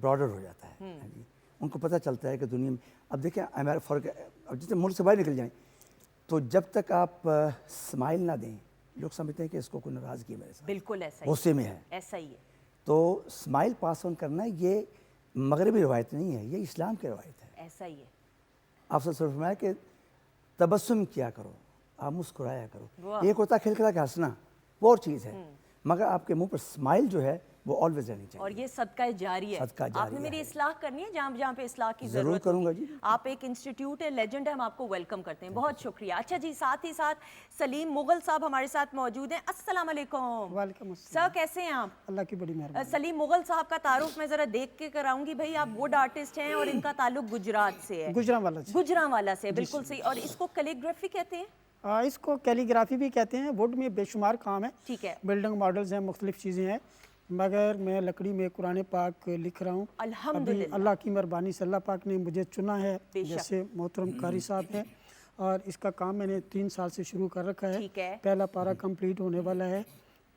Speaker 7: براڈر ہو جاتا ہے. ہاں جی, ان کو پتہ چلتا ہے کہ دنیا میں اب دیکھیں جتنے ملک سے باہر نکل جائیں تو جب تک آپ اسمائل نہ دیں لوگ سمجھتے ہیں کہ اس کو کوئی ناراضگی ہے میرے ساتھ,
Speaker 2: بالکل ایسا ہی
Speaker 7: غصے میں ہے.
Speaker 2: ایسا ہی ہے.
Speaker 7: تو اسمائل پاس آن کرنا یہ مغربی روایت نہیں ہے, یہ اسلام کی روایت ہے.
Speaker 2: ایسا ہی ہے.
Speaker 7: آپ سے فرمایا کہ تبسم کیا کرو, آپ مسکرایا کرو.
Speaker 2: واہ.
Speaker 7: ایک ہوتا ہے کھلکھلا کے ہنسنا, وہ اور چیز ہے, مگر آپ کے منہ پر اسمائل جو ہے وہ آلویز رہنی چاہیے.
Speaker 2: اور یہ صدقہ جاری ہے.
Speaker 7: صدقہ
Speaker 2: آپ
Speaker 7: جاریہ
Speaker 2: نے میری
Speaker 7: ہے.
Speaker 2: اصلاح کرنی ہے جہاں پہ اصلاح کی
Speaker 7: ضرور
Speaker 2: ضرورت
Speaker 7: کروں گا
Speaker 2: ہوگی.
Speaker 7: جی.
Speaker 2: آپ ایک انسٹیٹیوٹ ہے, لیجنڈ ہے, ہم آپ کو ویلکم کرتے ہیں. بہت شکریہ. اچھا جی, ساتھ ہی ساتھ سلیم مغل صاحب ہمارے ساتھ موجود ہیں. السلام علیکم.
Speaker 8: وعلیکم السلام.
Speaker 2: سر کیسے ہیں آپ؟
Speaker 8: اللہ کی بڑی مہربانی.
Speaker 2: سلیم مغل صاحب کا تعارف میں ذرا دیکھ کے کراؤں گی. بھائی آپ ووڈ آرٹسٹ ہیں اور ان کا تعلق گجرات سے ہے.
Speaker 8: گجرانوالا سے.
Speaker 2: گجرانوالا سے, بالکل صحیح. اور اس کو کیلیگرافی کہتے ہیں.
Speaker 8: اس کو کیلیگرافی بھی کہتے ہیں. ووڈ میں بے شمار کام ہے,
Speaker 2: ٹھیک ہے.
Speaker 8: بلڈنگ ماڈلز ہیں, مختلف چیزیں ہیں, مگر میں لکڑی میں قرآن پاک لکھ رہا ہوں.
Speaker 2: الحمدللہ.
Speaker 8: ابھی اللہ کی مہربانی سے اللہ پاک نے مجھے چنا ہے, جیسے محترم قاری صاحب ہیں, اور اس کا کام میں نے 3 سال سے شروع کر رکھا ہے.
Speaker 2: ٹھیک ہے.
Speaker 8: پہلا پارہ کمپلیٹ ہونے والا ہے,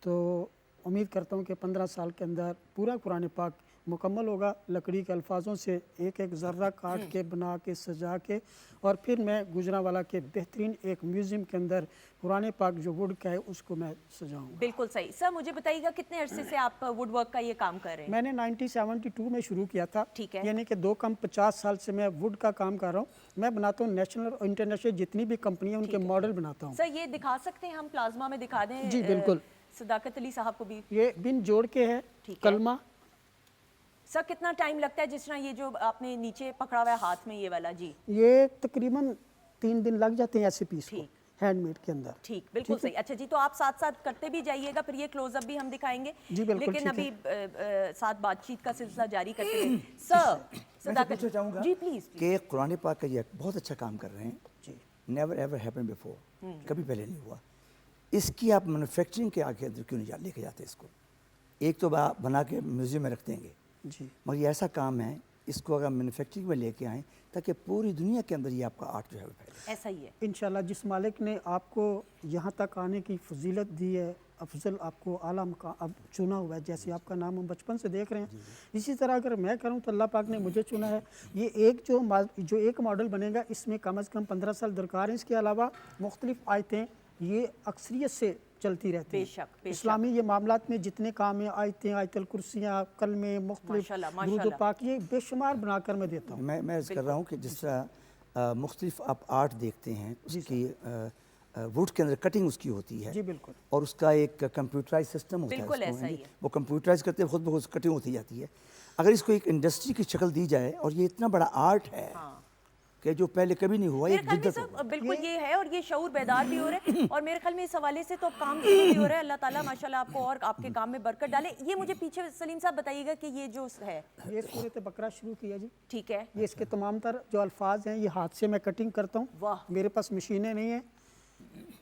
Speaker 8: تو امید کرتا ہوں کہ 15 سال کے اندر پورا قرآن پاک مکمل ہوگا. لکڑی کے الفاظوں سے ایک ایک ذرہ کاٹ کے, بنا کے, سجا کے, اور پھر میں گجرانوالا کے بہترین ایک میوزیم کے اندر قرآن پاک جو ووڈ کا ہے اس کو میں سجاؤں گا.
Speaker 2: بالکل صحیح. سر مجھے بتائیے گا کتنے عرصے سے آپ ووڈ ورک کا یہ کام کر رہے ہیں؟
Speaker 8: میں نے 1972 میں شروع کیا تھا.
Speaker 2: ٹھیک ہے.
Speaker 8: یعنی کہ 2 کم 50 سال سے میں ووڈ کا کام کر رہا ہوں. میں بناتا ہوں نیشنل اور انٹرنیشنل جتنی بھی کمپنی ہیں ان کے ماڈل بناتا ہوں.
Speaker 2: سر یہ دکھا سکتے ہیں ہم پلازما میں دکھا دیں؟
Speaker 8: جی بالکل.
Speaker 2: صداقت علی صاحب کو بھی.
Speaker 8: یہ بن جوڑ کے ہے, کلمہ.
Speaker 2: سر کتنا ٹائم لگتا ہے جس طرح یہ جو آپ نے نیچے پکڑا ہوا ہے ہاتھ میں یہ والا؟ جی
Speaker 8: یہ تقریباً 3 دن لگ جاتے ہیں ایسے پیس کو ہینڈ میڈ کے اندر.
Speaker 2: ٹھیک, بالکل صحیح. اچھا جی, تو آپ ساتھ ساتھ کرتے بھی جائیے گا, پھر یہ کلوز اپ بھی ہم دکھائیں گے.
Speaker 8: جی بالکل.
Speaker 2: لیکن ابھی ساتھ بات چیت کا سلسلہ جاری کرتے ہیں. سر
Speaker 7: میں پوچھنا چاہوں گا
Speaker 2: جی پلیز
Speaker 7: کہ قرآن پاک کا یہ بہت اچھا کام کر رہے ہیں. جی نیور ایور ہیپن بیفور, کبھی پہلے نہیں ہوا. اس کی آپ مینوفیکچرنگ کے آگے اندر کیوں نہیں لے کے جاتے اس کو؟ ایک تو بنا کے میوزیم میں رکھ دیں گے,
Speaker 8: جی
Speaker 7: مگر یہ ایسا کام ہے اس کو اگر مینوفیکچرنگ میں لے کے آئیں تاکہ پوری دنیا کے اندر یہ آپ کا آرٹ جو ہے وہ پھیلے.
Speaker 2: ایسا ہی ہے
Speaker 8: انشاءاللہ. جس مالک نے آپ کو یہاں تک آنے کی فضیلت دی ہے, افضل آپ کو اعلیٰ مقام اب چنا ہوا ہے, جیسے آپ کا نام ہم بچپن سے دیکھ رہے ہیں, اسی طرح اگر میں کروں تو اللہ پاک نے مجھے چنا ہے. یہ ایک جو ایک ماڈل بنے گا اس میں کم از کم 15 سال درکار ہیں. اس کے علاوہ مختلف آیتیں یہ اکثریت سے چلتی رہتی ہیں.
Speaker 2: بے شک.
Speaker 8: اسلامی یہ معاملات میں جتنے کام ہیں, آیتیں, آیت الکرسیاں, کلمے, مختلف درود و پاک, یہ بے شمار بنا کر میں دیتا ہوں.
Speaker 7: میں عرض کر رہا ہوں کہ جس طرح مختلف آپ آرٹ دیکھتے ہیں, اس کی ووڈ کے اندر کٹنگ اس کی ہوتی ہے.
Speaker 8: جی بالکل.
Speaker 7: اور اس کا ایک کمپیوٹرائز سسٹم ہوتا ہے.
Speaker 2: بالکل ایسا ہی ہے.
Speaker 7: وہ کمپیوٹرائز کرتے خود بخود کٹنگ ہوتی جاتی ہے. اگر اس کو ایک انڈسٹری کی شکل دی جائے, اور یہ اتنا بڑا آرٹ ہے کہ جو پہلے کبھی نہیں ہوا, ایک جدت ہوگا.
Speaker 2: بالکل یہ ہے, اور یہ شعور بیدار بھی ہو رہا ہے, اور میرے خیال میں اس حوالے سے تو کام بھی ہو رہا ہے. اللہ تعالیٰ ماشاءاللہ آپ کو اور آپ کے کام میں برکت ڈالے. یہ مجھے پیچھے سلیم صاحب بتائیے گا کہ یہ جو ہے
Speaker 8: یہ سورۃ بقرہ شروع کیا جی.
Speaker 2: ٹھیک ہے.
Speaker 8: یہ اس کے تمام تر جو الفاظ ہیں یہ ہاتھ سے میں کٹنگ کرتا ہوں.
Speaker 2: واہ.
Speaker 8: میرے پاس مشینیں نہیں ہیں.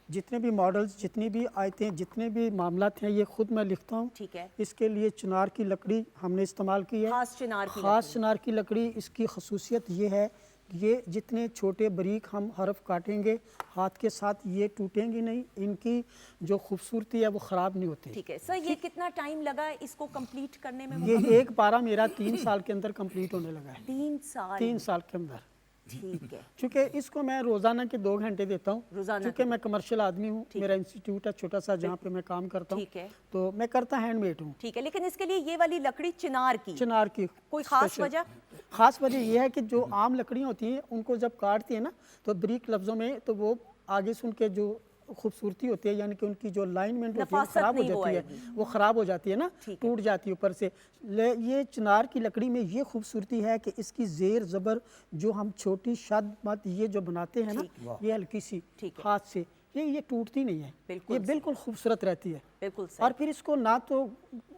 Speaker 8: جتنے بھی ماڈلز, جتنی بھی آیتیں, جتنے بھی معاملات ہیں یہ خود میں لکھتا ہوں.
Speaker 2: ٹھیک ہے.
Speaker 8: اس کے لیے چنار کی لکڑی ہم نے استعمال کی ہے,
Speaker 2: خاص چنار کی
Speaker 8: خاص چنار کی لکڑی. اس کی خصوصیت یہ ہے کہ یہ جتنے چھوٹے باریک ہم حرف کاٹیں گے ہاتھ کے ساتھ یہ ٹوٹیں گی نہیں, ان کی جو خوبصورتی ہے وہ خراب نہیں ہوتی.
Speaker 2: ٹھیک ہے. سر یہ کتنا ٹائم لگا اس کو کمپلیٹ کرنے میں؟
Speaker 8: یہ ایک پارہ میرا 3 سال کے اندر کمپلیٹ ہونے لگا ہے.
Speaker 2: 3 سال
Speaker 8: 3 سال کے اندر.
Speaker 2: ٹھیک ہے.
Speaker 8: چونکہ اس کو میں روزانہ کے 2 گھنٹے دیتا ہوں,
Speaker 2: روزانہ
Speaker 8: چونکہ میں کمرشل آدمی ہوں. میرا انسٹیٹیوٹ ہے چھوٹا سا جہاں پہ میں کام کرتا ہوں.
Speaker 2: ٹھیک ہے.
Speaker 8: تو میں کرتا ہینڈ میڈ ہوں.
Speaker 2: ٹھیک ہے. لیکن اس کے لیے یہ والی لکڑی چنار کی کوئی خاص وجہ؟
Speaker 8: خاص وجہ یہ ہے کہ جو عام لکڑیاں ہوتی ہیں ان کو جب کاٹتی ہیں نا تو بریک لفظوں میں تو وہ آگے سے ان کے جو خوبصورتی ہوتی ہے, یعنی کہ ان کی جو الائنمنٹ ہوتی ہے خراب ہو جاتی ہے, وہ خراب ہو جاتی ہے نا, ٹوٹ جاتی ہے اوپر سے. یہ چنار کی لکڑی میں یہ خوبصورتی ہے کہ اس کی زیر زبر جو ہم چھوٹی شد مت یہ جو بناتے ہیں نا, یہ ہلکی سی ہاتھ سے یہ ٹوٹتی نہیں ہے, یہ بالکل خوبصورت رہتی ہے.
Speaker 2: بالکل.
Speaker 8: اور پھر اس کو نہ تو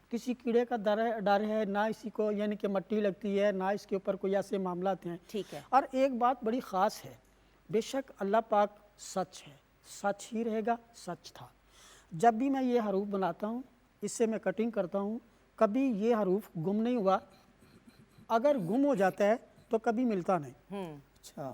Speaker 8: کسی کیڑے کا ڈر ہے, نہ اسی کو یعنی کہ مٹی لگتی ہے, نہ اس کے اوپر کوئی ایسے معاملات ہیں.
Speaker 2: ٹھیک ہے.
Speaker 8: اور ایک بات بڑی خاص ہے, بے شک اللہ پاک سچ ہے, سچ ہی رہے گا, سچ تھا. جب بھی میں یہ حروف بناتا ہوں, اس سے میں کٹنگ کرتا ہوں, کبھی یہ حروف گم نہیں ہوا. اگر گم ہو جاتا ہے تو کبھی ملتا نہیں.
Speaker 7: اچھا.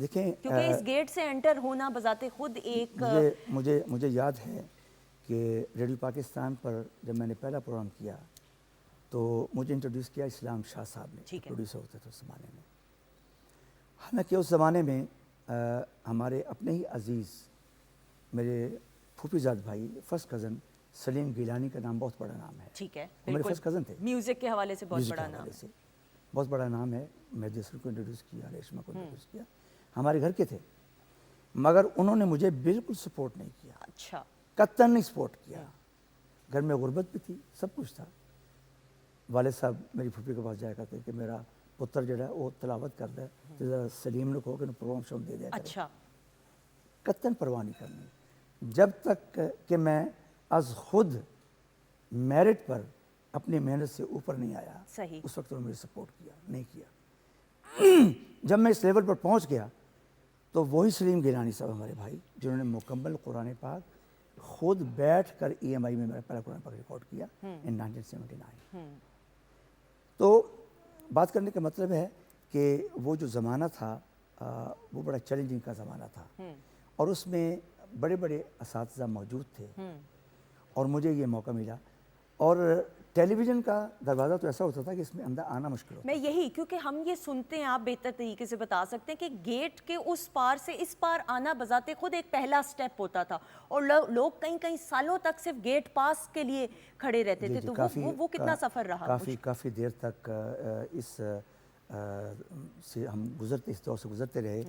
Speaker 7: دیکھیں
Speaker 2: کیونکہ اس گیٹ سے انٹر ہونا بذات خود ایک
Speaker 7: مجھے یاد ہے کہ ریڈیو پاکستان پر جب میں نے پہلا پروگرام کیا تو مجھے انٹروڈیوس کیا اسلام شاہ صاحب نے، پروڈیوسر ہوتے تھے اس زمانے میں. حالانکہ اس زمانے میں ہمارے اپنے ہی عزیز میرے پھوپھی زاد بھائی فرسٹ کزن سلیم گیلانی کا نام بہت بڑا نام ہے.
Speaker 2: ٹھیک ہے،
Speaker 7: وہ میرے فرسٹ کزن تھے.
Speaker 2: میوزک کے حوالے سے بہت
Speaker 7: میوزک
Speaker 2: بڑا
Speaker 7: کے
Speaker 2: نام
Speaker 7: حوالے
Speaker 2: ہے.
Speaker 7: سے بہت بڑا نام ہے. مہدی حسن کو انٹروڈیوس کیا، ریشمہ کو انٹروڈیوس کیا، ہمارے گھر کے تھے، مگر انہوں نے مجھے بالکل سپورٹ نہیں کیا.
Speaker 2: اچھا.
Speaker 7: قطعاً نہیں سپورٹ کیا. گھر میں غربت بھی تھی، سب کچھ تھا. والد صاحب میری پھوپھی کے پاس جایا کرتے کہ میرا پتر جو ہے وہ تلاوت کرتا ہے تو ذرا سلیم نے کہو کہ پروگرام شو دے دیا کرے.
Speaker 2: اچھا.
Speaker 7: قطعاً پرواہ نہیں کرنی. جب تک کہ میں از خود میرٹ پر اپنی محنت سے اوپر نہیں آیا،
Speaker 2: صحیح،
Speaker 7: اس وقت انہوں نے مجھے سپورٹ کیا نہیں کیا. جب میں اس لیول پر پہنچ گیا تو وہی سلیم گیلانی صاحب ہمارے بھائی جنہوں نے مکمل قرآن پاک خود بیٹھ کر ای ایم آئی میں میرا پہلا قرآن پاک ریکارڈ کیا ان 1979. تو بات کرنے کا مطلب ہے کہ وہ جو زمانہ تھا وہ بڑا چیلنجنگ کا زمانہ تھا اور اس میں بڑے بڑے اساتذہ موجود تھے اور مجھے یہ موقع ملا. اور ٹیلی ویژن کا دروازہ تو ایسا ہوتا تھا کہ اس میں اندر آنا مشکل ہوتا.
Speaker 2: میں یہی کیونکہ ہم یہ سنتے ہیں، آپ بہتر طریقے سے بتا سکتے ہیں کہ گیٹ کے اس پار سے اس پار آنا بذات خود ایک پہلا سٹیپ ہوتا تھا اور لوگ کئی سالوں تک صرف گیٹ پاس کے لیے کھڑے رہتے تھے. تو وہ کتنا سفر رہا؟
Speaker 7: کافی دیر تک اس سے ہم گزرتے اس دور سے گزرتے رہے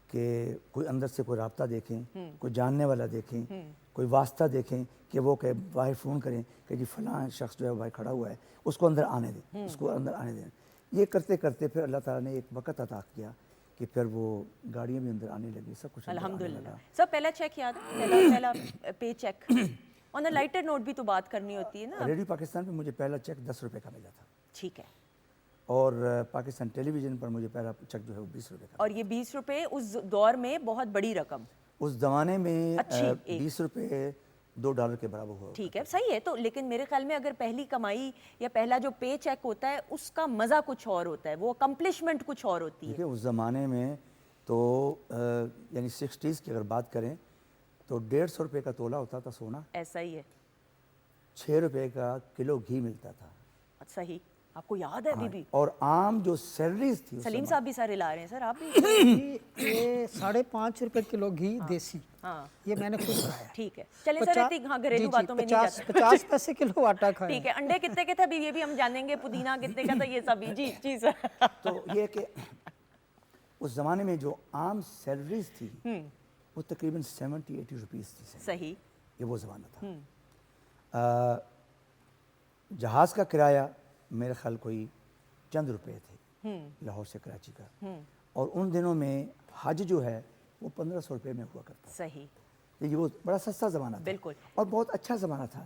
Speaker 7: کہ کوئی اندر سے کوئی رابطہ دیکھیں، کوئی جاننے والا دیکھیں، کوئی واسطہ دیکھیں کہ وہ کہ باہر فون کریں کہ جی فلاں شخص جو ہے باہر کھڑا ہوا ہے اس کو اندر آنے دیں، اس کو اندر آنے دیں. یہ کرتے کرتے پھر اللہ تعالیٰ نے ایک وقت عطا کیا کہ پھر وہ گاڑیاں بھی اندر آنے لگی، سب کچھ
Speaker 2: الحمدللہ. سر پہلا چیک یاد ہے؟ پہلا پے چیک آن اے لائٹر نوٹ بھی تو بات کرنی ہوتی ہے نا.
Speaker 7: ریڈیو پاکستان پہ مجھے پہلا چیک 10 روپے کا ملا تھا.
Speaker 2: ٹھیک ہے.
Speaker 7: اور پاکستان ٹیلی ویژن پر مجھے پہلا چیک جو ہے وہ 20 روپے کا.
Speaker 2: اور یہ 20 روپے اس دور میں بہت بڑی رقم.
Speaker 7: اس زمانے میں 20 روپے $2 کے برابر ہوا.
Speaker 2: ٹھیک ہے، صحیح ہے. تو لیکن میرے خیال میں اگر پہلی کمائی یا پہلا جو پے چیک ہوتا ہے اس کا مزہ کچھ اور ہوتا ہے، وہ اکمپلشمنٹ کچھ اور ہوتی ہے.
Speaker 7: دیکھیں اس زمانے میں تو یعنی 60s کی اگر بات کریں تو 150 روپے کا تولہ ہوتا تھا سونا.
Speaker 2: ایسا ہی ہے.
Speaker 7: 6 روپے کا کلو گھی ملتا تھا.
Speaker 2: صحیح. آپ کو یاد ہے ابھی بھی؟
Speaker 7: اور عام جو سیلریز تھی
Speaker 2: سلیم صاحب بھی سارے لا رہے ہیں سر، آپ بھی.
Speaker 8: یہ 5.5 روپے کلو گھی دیسی، یہ میں نے خود کھایا.
Speaker 2: ٹھیک ہے، چلیں سر گھریلو باتوں میں نہیں جاتے.
Speaker 8: 50 پیسے کلو آٹا کھایا.
Speaker 2: ٹھیک ہے. انڈے کتنے کے تھے ابھی یہ بھی ہم جانیں گے، پودینہ کتنے کا تھا، یہ سب. جی سر.
Speaker 7: تو یہ کہ اس زمانے میں جو عام سیلریز تھی وہ تقریباً 70-80 روپیز تھی.
Speaker 2: صحیح.
Speaker 7: یہ وہ زمانہ تھا. جہاز کا کرایہ میرے خیال کوئی چند روپے تھے لاہور سے کراچی کا. اور ان دنوں میں حج جو ہے وہ 1500 روپے میں ہوا کرتا.
Speaker 2: صحیح.
Speaker 7: یہ وہ بڑا سستا زمانہ تھا.
Speaker 2: بالکل.
Speaker 7: اور بہت اچھا زمانہ تھا.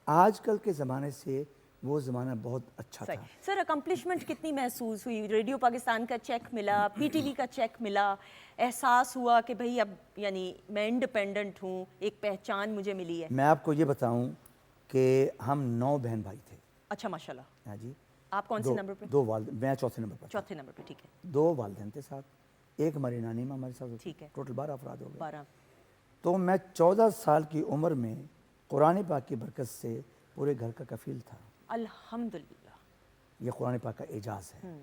Speaker 7: آج کل کے زمانے سے وہ زمانہ بہت اچھا تھا.
Speaker 2: سر اکمپلشمنٹ کتنی محسوس ہوئی؟ ریڈیو پاکستان کا چیک ملا، پی ٹی وی کا چیک ملا، احساس ہوا کہ بھئی اب یعنی میں انڈیپینڈنٹ ہوں، ایک پہچان مجھے ملی ہے.
Speaker 7: میں آپ کو یہ بتاؤں کہ ہم 9 بہن بھائی تھے.
Speaker 2: اچھا ماشاءاللہ.
Speaker 7: ہاں جی.
Speaker 2: آپ کون سے نمبر پہ؟
Speaker 7: 2 والد، میں چوتھے نمبر پر.
Speaker 2: چوتھے نمبر پہ. ٹھیک ہے.
Speaker 7: 2 والدین تھے ساتھ، ایک ہماری نانی ماں ہمارے ساتھ.
Speaker 2: ٹھیک ہے.
Speaker 7: ٹوٹل 12 افراد ہو گئے.
Speaker 2: 12.
Speaker 7: تو میں 14 سال کی عمر میں قرآن پاک کی برکت سے پورے گھر کا کفیل تھا.
Speaker 2: الحمدللہ.
Speaker 7: یہ قرآن پاک کا اعجاز ہے.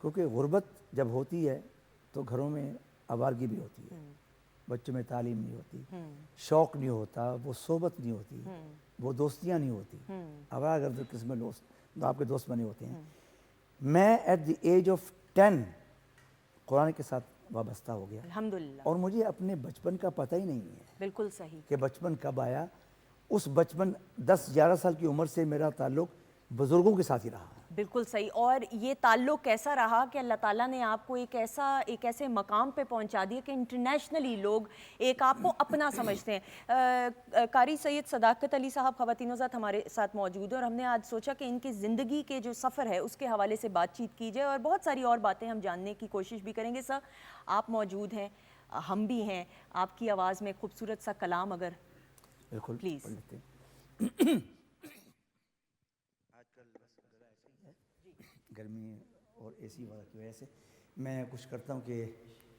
Speaker 7: کیونکہ غربت جب ہوتی ہے تو گھروں میں آوارگی بھی ہوتی ہے، بچوں میں تعلیم نہیں ہوتی، شوق نہیں ہوتا، وہ صحبت نہیں ہوتی، وہ دوستیاں نہیں ہوتی، آوارہ گرد قسم میں دوست آپ کے دوست بنے ہوتے ہیں. میں ایٹ دی ایج آف 10 قرآن کے ساتھ وابستہ ہو گیا.
Speaker 2: الحمدللہ.
Speaker 7: اور مجھے اپنے بچپن کا پتہ ہی نہیں ہے.
Speaker 2: بالکل صحیح.
Speaker 7: کہ بچپن کب آیا. اس بچپن 10-11 سال کی عمر سے میرا تعلق بزرگوں کے ساتھ ہی رہا.
Speaker 2: بالکل صحیح. اور یہ تعلق کیسا رہا کہ اللہ تعالیٰ نے آپ کو ایک ایسے مقام پہ پہنچا دیا کہ انٹرنیشنلی لوگ ایک آپ کو اپنا سمجھتے ہیں. قاری سید صداقت علی صاحب خواتین ذات ہمارے ساتھ موجود ہیں اور ہم نے آج سوچا کہ ان کی زندگی کے جو سفر ہے اس کے حوالے سے بات چیت کی جائے اور بہت ساری اور باتیں ہم جاننے کی کوشش بھی کریں گے. سر آپ موجود ہیں، ہم بھی ہیں، آپ کی آواز میں خوبصورت سا کلام اگر
Speaker 7: بالکل
Speaker 2: پلیز.
Speaker 7: گرمی اور اے سی والا کی وجہ سے میں کچھ کرتا ہوں کہ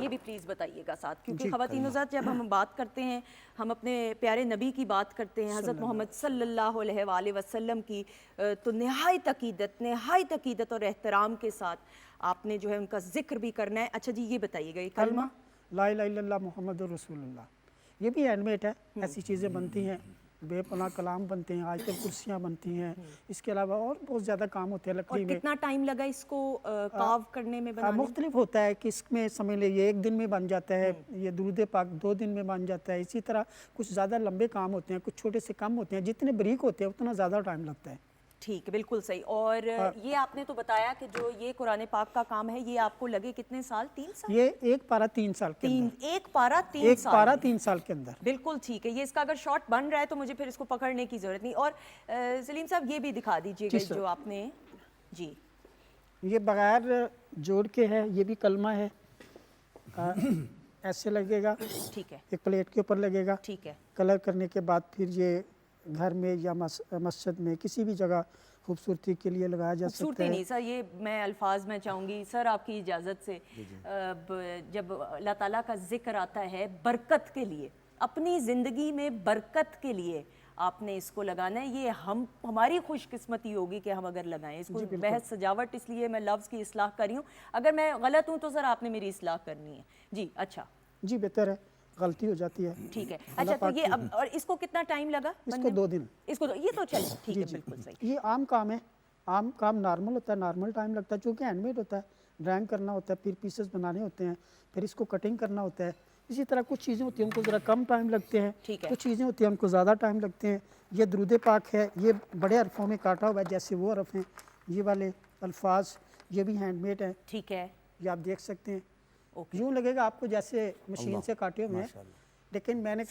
Speaker 2: یہ بھی پلیز بتائیے گا ساتھ, کیونکہ خواتین حضرات جب ہم بات کرتے ہیں, ہم اپنے پیارے نبی کی بات کرتے ہیں, حضرت محمد صلی اللہ علیہ وآلہ وسلم کی, تو نہایت عقیدت اور احترام کے ساتھ آپ نے جو ہے ان کا ذکر بھی کرنا ہے. اچھا جی, یہ بتائیے گا یہ کلمہ
Speaker 8: لا الہ الا اللہ محمد رسول اللہ, یہ بھی ہینڈ میڈ ہے. ایسی چیزیں بنتی ہیں, بے پناہ کلام بنتے ہیں, آیت کرسیاں بنتی ہیں, اس کے علاوہ اور بہت زیادہ کام ہوتے ہیں لکڑی میں.
Speaker 2: کتنا ٹائم لگا اس کو کاو کرنے میں, بنانے میں؟
Speaker 8: مختلف ہوتا ہے کہ اس میں سمجھ لے یہ 1 دن میں بن جاتا ہے, یہ درود پاک 2 دن میں بن جاتا ہے. اسی طرح کچھ زیادہ لمبے کام ہوتے ہیں, کچھ چھوٹے سے کم ہوتے ہیں. جتنے بریک ہوتے ہیں اتنا زیادہ ٹائم لگتا ہے.
Speaker 2: ٹھیک ہے, بالکل صحیح. اور یہ آپ نے تو بتایا کہ جو یہ قرآن پاک کا کام ہے یہ آپ کو لگے کتنے سال, 3 سال؟
Speaker 8: یہ ایک پارہ 3 سال کے اندر.
Speaker 2: ایک پارہ 3
Speaker 8: ایک
Speaker 2: سال
Speaker 8: پارہ 3 سال کے اندر.
Speaker 2: بالکل ٹھیک ہے. یہ اس کا اگر شارٹ بن رہا ہے تو مجھے پھر اس کو پکڑنے کی ضرورت نہیں. اور سلیم صاحب یہ بھی دکھا دیجئے گا جو آپ نے, جی
Speaker 8: یہ بغیر جوڑ کے ہے, یہ بھی کلمہ ہے. ایسے لگے گا,
Speaker 2: ٹھیک ہے,
Speaker 8: ایک پلیٹ کے اوپر لگے گا.
Speaker 2: ٹھیک ہے.
Speaker 8: کلر کرنے کے بعد پھر یہ گھر میں یا مسجد میں کسی بھی جگہ خوبصورتی کے لیے لگایا جا سکتا ہے.
Speaker 2: خوبصورتی نہیں سر, یہ میں الفاظ میں چاہوں گی سر آپ کی اجازت سے, جب اللہ تعالیٰ کا ذکر آتا ہے برکت کے لیے, اپنی زندگی میں برکت کے لیے آپ نے اس کو لگانا ہے. یہ ہماری خوش قسمتی ہوگی کہ ہم اگر لگائیں اس کو. بحث سجاوٹ, اس لیے میں لفظ کی اصلاح کر رہی ہوں, اگر میں غلط ہوں تو سر آپ نے میری اصلاح کرنی ہے. جی اچھا,
Speaker 8: جی بہتر ہے, غلطی ہو جاتی ہے.
Speaker 2: ٹھیک ہے. اچھا تو یہ اب, اور اس کو کتنا ٹائم لگا؟
Speaker 8: اس کو 2 دن.
Speaker 2: اس کو یہ تو چل ٹھیک ہے, بالکل صحیح.
Speaker 8: یہ عام کام ہے, عام کام نارمل ہوتا ہے, نارمل ٹائم لگتا ہے چونکہ ہینڈ میڈ ہوتا ہے. ڈرائنگ کرنا ہوتا ہے, پھر پیسز بنانے ہوتے ہیں, پھر اس کو کٹنگ کرنا ہوتا ہے. اسی طرح کچھ چیزیں ہوتی ہیں ان کو ذرا کم ٹائم لگتے ہیں, کچھ چیزیں ہوتی ہیں ان کو زیادہ ٹائم لگتے ہیں. یہ درود پاک ہے, یہ بڑے حرفوں میں کاٹا ہوا ہے جیسے وہ حرف ہیں. یہ والے الفاظ یہ بھی ہینڈ میڈ ہیں.
Speaker 2: ٹھیک ہے,
Speaker 8: یہ آپ دیکھ سکتے ہیں. یوں لگے گا آپ کو جیسے مشین سے کاٹے ہوئے ہیں, لیکن میں نے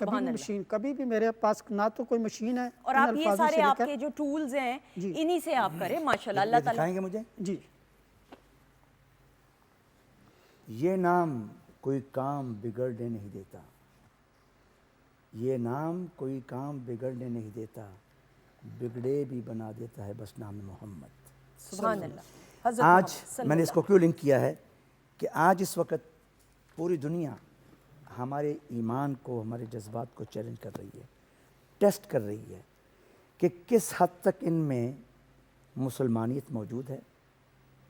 Speaker 8: کبھی بھی میرے پاس نہ تو کوئی مشین ہے.
Speaker 2: اور آپ یہ سارے آپ کے جو ٹولز ہیں انہی سے آپ کریں, ماشاءاللہ. اللہ تعالیٰ
Speaker 7: دکھائیں گے مجھے.
Speaker 8: جی,
Speaker 7: یہ نام کوئی کام بگڑنے نہیں دیتا, یہ نام کوئی کام بگڑنے نہیں دیتا, بگڑے بھی بنا دیتا ہے بس نام محمد.
Speaker 2: سبحان اللہ.
Speaker 7: آج میں نے اس کو کیوں لنک کیا ہے کہ آج اس وقت پوری دنیا ہمارے ایمان کو, ہمارے جذبات کو چیلنج کر رہی ہے, ٹیسٹ کر رہی ہے کہ کس حد تک ان میں مسلمانیت موجود ہے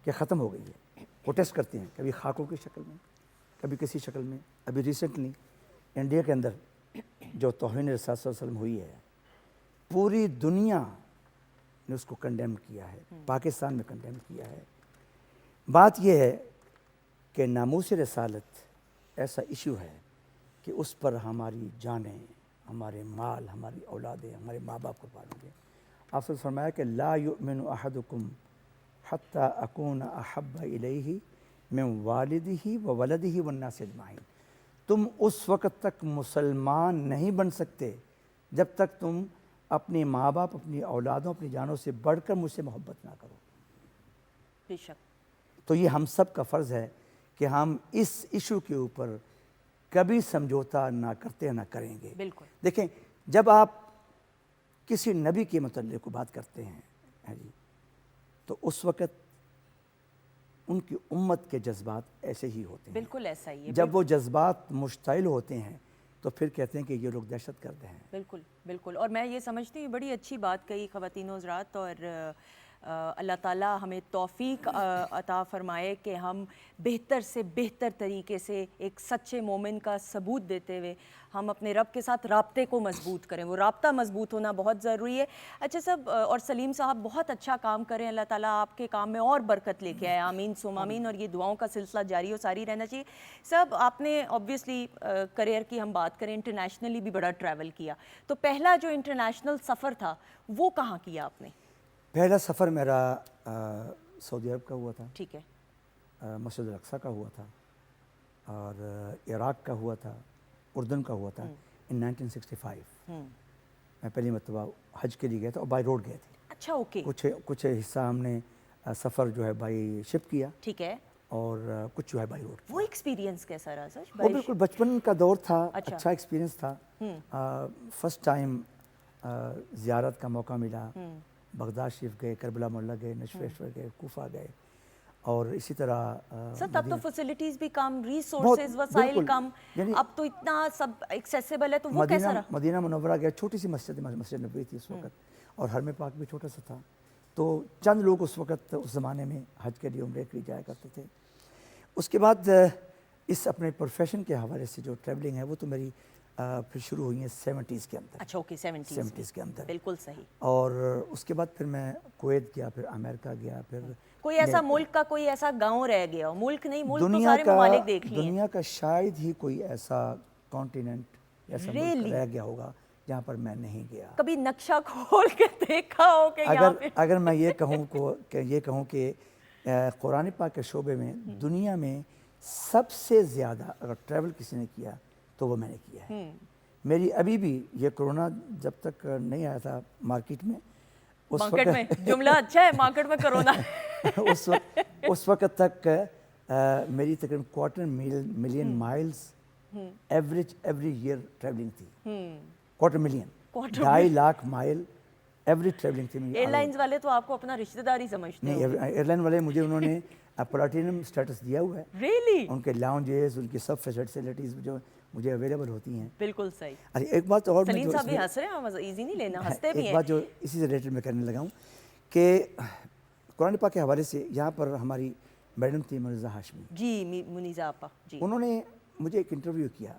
Speaker 7: کہ ختم ہو گئی ہے. وہ ٹیسٹ کرتے ہیں, کبھی خاکوں کی شکل میں, کبھی کسی شکل میں. ابھی ریسنٹلی انڈیا کے اندر جو توہین رسول صلی اللہ علیہ وسلم ہوئی ہے, پوری دنیا نے اس کو کنڈیم کیا ہے, پاکستان میں کنڈیم کیا ہے. بات یہ ہے کہ ناموس رسالت ایسا ایشو ہے کہ اس پر ہماری جانیں, ہمارے مال, ہماری اولادیں, ہمارے ماں باپ قربان ہوں گے. آپ سے فرمایا کہ لا یؤمن احدکم حتی اکون احب الیہ من والدہ و ولدہ والناس اجمعین. تم اس وقت تک مسلمان نہیں بن سکتے جب تک تم اپنے ماں باپ, اپنی اولادوں, اپنی جانوں سے بڑھ کر مجھ سے محبت نہ کرو.
Speaker 2: بے شک.
Speaker 7: تو یہ ہم سب کا فرض ہے کہ ہم اس ایشو کے اوپر کبھی سمجھوتا نہ کرتے نہ کریں گے.
Speaker 2: بالکل.
Speaker 7: دیکھیں, جب آپ کسی نبی کے متعلق بات کرتے ہیں جی, تو اس وقت ان کی امت کے جذبات ایسے ہی ہوتے ہیں.
Speaker 2: بالکل ایسا ہی ہے.
Speaker 7: جب وہ جذبات مشتعل ہوتے ہیں تو پھر کہتے ہیں کہ یہ لوگ دہشت گرد ہیں.
Speaker 2: بالکل بالکل. اور میں یہ سمجھتی ہوں بڑی اچھی بات کہی خواتین و حضرات, اور اللہ تعالیٰ ہمیں توفیق عطا فرمائے کہ ہم بہتر سے بہتر طریقے سے ایک سچے مومن کا ثبوت دیتے ہوئے ہم اپنے رب کے ساتھ رابطے کو مضبوط کریں. وہ رابطہ مضبوط ہونا بہت ضروری ہے. اچھا صاحب, اور سلیم صاحب بہت اچھا کام کریں, اللہ تعالیٰ آپ کے کام میں اور برکت لے کے آئے, آمین ثم آمین. اور یہ دعاؤں کا سلسلہ جاری و ساری رہنا چاہیے. صاحب آپ نے اوبویسلی کریئر کی ہم بات کریں, انٹرنیشنلی بھی بڑا ٹریول کیا, تو پہلا جو انٹرنیشنل سفر تھا وہ کہاں کیا آپ نے؟
Speaker 7: پہلا سفر میرا سعودی عرب کا ہوا تھا.
Speaker 2: ٹھیک ہے.
Speaker 7: مسجد الاقصیٰ کا ہوا تھا, اور عراق کا ہوا تھا, اردن کا ہوا تھا ان 1965. میں پہلی مرتبہ حج کے لیے گیا تھا اور بائی روڈ گئے تھے.
Speaker 2: اچھا, اوکے.
Speaker 7: کچھ حصہ ہم نے سفر جو ہے بائی شپ کیا.
Speaker 2: ٹھیک ہے.
Speaker 7: اور کچھ جو ہے بائی روڈ.
Speaker 2: وہ ایکسپیرینس کیسا رہا سر؟
Speaker 7: وہ بالکل بچپن کا دور تھا, اچھا ایکسپیرینس تھا. فرسٹ ٹائم زیارت کا موقع ملا, بغداد شریف گئے, کربلا مولا گئے, نشویشور گئے, کوفہ گئے, اور اسی طرح
Speaker 2: سر تب تو فیسلٹیز بھی کم،
Speaker 7: بہت
Speaker 2: ریسورسز وسائل
Speaker 7: بالکل،
Speaker 2: کم،
Speaker 7: یعنی
Speaker 2: اب تو اتنا سب ایکسیسیبل ہے، تو وہ کیسا رہا؟
Speaker 7: مدینہ منورہ گیا، چھوٹی سی مسجد نبوی تھی اس وقت، اور حرم پاک بھی چھوٹا سا تھا، تو چند لوگ اس وقت اس زمانے میں حج کے لیے عمرے کے لیے جایا کرتے تھے. اس کے بعد اس اپنے پروفیشن کے حوالے سے جو ٹریولنگ ہے وہ تو میری پھر شروع ہوئی ہیں 70s کے اندر.
Speaker 2: اچھا اوکے
Speaker 7: 70s کے اندر
Speaker 2: بالکل صحیح.
Speaker 7: اور اس کے بعد پھر میں کویت گیا، پھر امریکہ گیا، پھر
Speaker 2: کوئی ایسا ملک کا کوئی ایسا گاؤں رہ گیا ہو؟ ملک نہیں، ملک تو سارے ممالک دیکھ لیے.
Speaker 7: دنیا کا شاید ہی کوئی ایسا کانٹیننٹ ایسا ملک رہ گیا ہوگا جہاں پر میں نہیں گیا.
Speaker 2: کبھی نقشہ کھول کے دیکھا ہو کہ یہاں پہ؟
Speaker 7: اگر میں یہ کہوں کہ قرآن پاک کے شعبے میں دنیا میں سب سے زیادہ اگر ٹریول کسی نے کیا تو وہ میں نے کیا ہے. میری ابھی بھی یہ کرونا جب تک نہیں آیا تھا مارکیٹ میں،
Speaker 2: مارکیٹ میں جملہ اچھا ہے، مارکیٹ میں کرونا
Speaker 7: اس وقت تک میری تقریباً 250,000 miles average every year travelling تھی. 250,000 2.5 مائل ایوری ٹریولنگ تھی.
Speaker 2: ایئر لائنز والے تو آپ کو اپنا رشتہ داری سمجھتے ہیں.
Speaker 7: نہیں، ایئر لائن والے مجھے انہوں نے پلاٹینم اسٹیٹس دیا ہوا ہے.
Speaker 2: ریئلی؟
Speaker 7: ان کے لاؤنجز، ان کی سب فیسلٹیز جو مجھے اویلیبل ہوتی ہیں.
Speaker 2: بالکل صحیح.
Speaker 7: ارے ایک بات اور
Speaker 2: سلیم صاحب بھی ہنس رہے ہیں، ایزی نہیں لینا، ہنستے بھی ہیں.
Speaker 7: ایک بات جو اسی سے ریلیٹڈ میں کرنے لگا ہوں کہ قرآن پاک کے حوالے سے یہاں پر ہماری میڈم تھی منیزہ ہاشمی
Speaker 2: جی، منیزہ آپا جی.
Speaker 7: انہوں نے مجھے ایک انٹرویو کیا،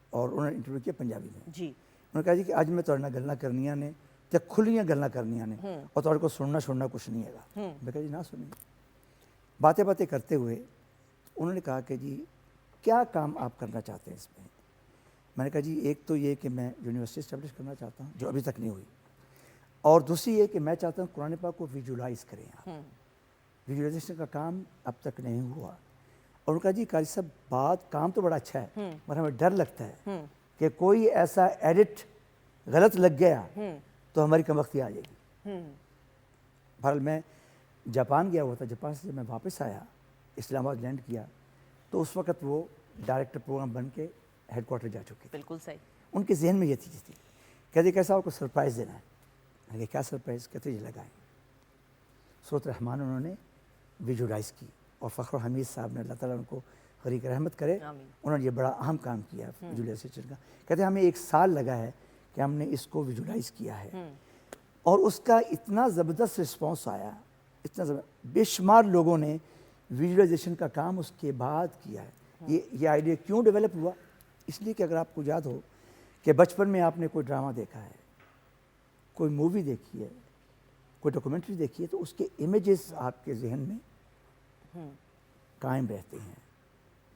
Speaker 7: اور انہوں نے انٹرویو کیا پنجابی میں.
Speaker 2: جی.
Speaker 7: انہوں نے کہا جی کہ آج میں تھوڑے نال گلاں کرنیاں نے تے کھلیاں گلاں کرنیاں نے، اور تھوڑے کو سننا کچھ نہیں ہے. میں کہا جی نہ سنیں. باتیں کرتے ہوئے انہوں نے کہا کہ جی کیا کام آپ کرنا چاہتے ہیں اس میں؟ میں نے کہا جی ایک تو یہ کہ میں یونیورسٹی اسٹیبلش کرنا چاہتا ہوں جو ابھی تک نہیں ہوئی، اور دوسری یہ کہ میں چاہتا ہوں قرآن پاک کو ویژولائز کریں آپ. ویژولائزیشن کا کام اب تک نہیں ہوا. اور انہوں نے کہا جی قاری صاحب کام تو بڑا اچھا ہے، مگر ہمیں ڈر لگتا ہے کہ کوئی ایسا ایڈٹ غلط لگ گیا تو ہماری کمبختی آ جائے گی. بہرحال میں جاپان گیا ہوا تھا. جاپان سے جب میں واپس آیا، اسلام آباد لینڈ کیا، تو اس وقت وہ ڈائریکٹر پروگرام بن کے ہیڈ کوارٹر جا چکے.
Speaker 2: بالکل صحیح.
Speaker 7: ان کے ذہن میں یہ چیز تھی، کہتے کیسا آپ کو سرپرائز دینا ہے. میں نے کہا کیا سرپرائز؟ کہتے یہ لگائیں. سورۃ الرحمن انہوں نے ویژولائز کی، اور فخر حمید صاحب نے اللہ تعالیٰ ان کو غریق رحمت کرے، انہوں نے یہ بڑا اہم کام کیا ویژولائزیشن کا. کہتے ہمیں 1 سال لگا ہے کہ ہم نے اس کو ویژولائز کیا ہے، اور اس کا اتنا زبردست رسپانس آیا، اتنا بے شمار لوگوں نے ویژولائزیشن کا کام اس کے بعد کیا ہے. یہ آئیڈیا کیوں ڈیولپ ہوا؟ اس لیے کہ اگر آپ کو یاد ہو کہ بچپن میں آپ نے کوئی ڈرامہ دیکھا ہے، کوئی مووی دیکھی ہے، کوئی ڈاکومنٹری دیکھی ہے، تو اس کے امیجز آپ کے ذہن میں قائم رہتے ہیں،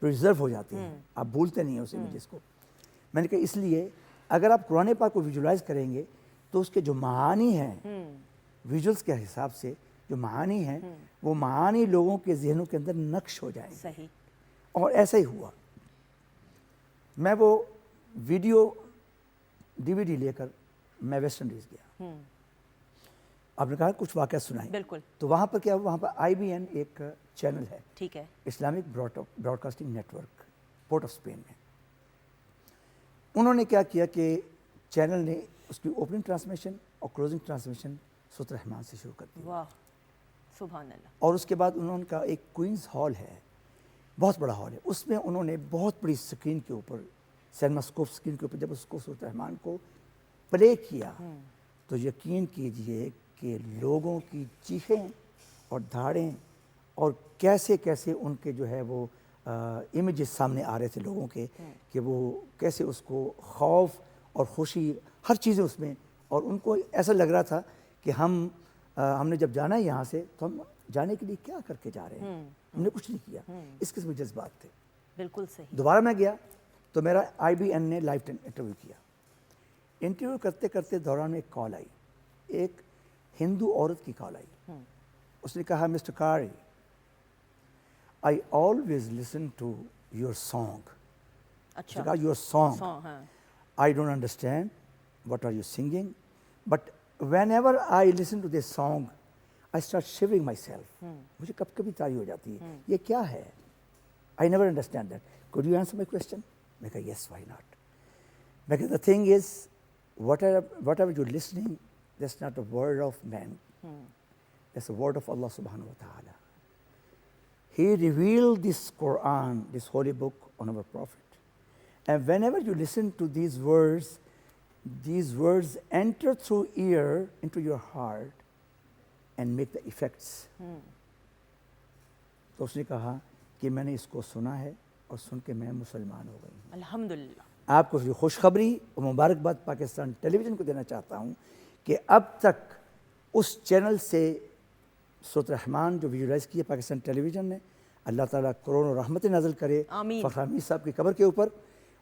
Speaker 7: پریزرو ہو جاتے ہیں، آپ بھولتے نہیں ہیں اس امیجز کو. میں نے کہا اس لیے اگر آپ قرآن پاک کو ویژولائز کریں گے تو اس کے جو معانی ہیں ویژولز کے حساب سے جو معانی ہیں وہ معانی لوگوں کے ذہنوں کے اندر نقش ہو جائیں.
Speaker 2: صحیح.
Speaker 7: اور ایسا ہی ہوا. میں وہ ویڈیو DVD لے کر میں ویسٹ انڈیز گیا. آپ نے کہا کچھ واقعہ سنائیں.
Speaker 2: بالکل.
Speaker 7: تو وہاں پر کیا ہوا، وہاں پر IBN ایک چینل ہے،
Speaker 2: ٹھیک ہے،
Speaker 7: Islamic broadcasting network, Port of Spain میں. انہوں نے کیا کیا کہ چینل نے اس کی اوپننگ ٹرانسمیشن اور کلوزنگ ٹرانسمیشن سورۃ الرحمن سے شروع کر دی.
Speaker 2: واہ سبحان اللہ.
Speaker 7: اور اس کے بعد انہوں نے کہا ایک کوئنز ہال ہے، بہت بڑا ہال ہے، اس میں انہوں نے بہت بڑی اسکرین کے اوپر، سینماسکوپ اسکرین کے اوپر جب اس کو سورۃ الرحمن کو پلے کیا تو یقین کیجئے کہ لوگوں کی چیخیں اور دھاڑیں اور کیسے کیسے ان کے جو ہے وہ امیجز سامنے آ رہے تھے لوگوں کے، کہ وہ کیسے اس کو خوف اور خوشی ہر چیزیں اس میں، اور ان کو ایسا لگ رہا تھا کہ ہم نے جب جانا ہے یہاں سے تو ہم جانے کے لیے کیا کر کے جا رہے ہیں، ہم نے کچھ نہیں کیا. اس قسم کے جذبات تھے.
Speaker 2: بالکل صحیح.
Speaker 7: دوبارہ میں گیا تو میرا IBN نے لائیو انٹرویو کیا. انٹرویو کرتے کرتے دوران میں ایک کال آئی، ایک ہندو عورت کی کال آئی. اس نے کہا مسٹر قاری I always listen to your song.
Speaker 2: اچھا.
Speaker 7: کہا your song. I don't understand what are you singing, but whenever I listen to this song I start shivering myself. مجھے کبھی تاری ہو جاتی ہے. یہ کیا ہے؟ I never understand that. Could you answer my question? میں کہا yes, why not. میں کہا the thing is whatever you're listening, that's not a word of man. That's a word of Allah subhanahu wa ta'ala. He revealed this Quran, this holy book, on our Prophet. And whenever you listen to these words enter through ear into your heart and make the effects. تو اس نے کہا کہ میں نے اس کو سنا ہے اور سن کے میں مسلمان ہو گئی ہوں.
Speaker 2: الحمدللہ.
Speaker 7: آپ کو یہ خوشخبری اور مبارکباد پاکستان ٹیلی ویژن کو دینا چاہتا ہوں کہ اب تک اس چینل سے سورۃ الرحمن جو ویژولائز کی ہے پاکستان ٹیلی ویژن نے, اللہ تعالیٰ کروڑوں رحمتیں نازل کرے
Speaker 2: آمین.
Speaker 7: فخر حمید صاحب کی قبر کے اوپر,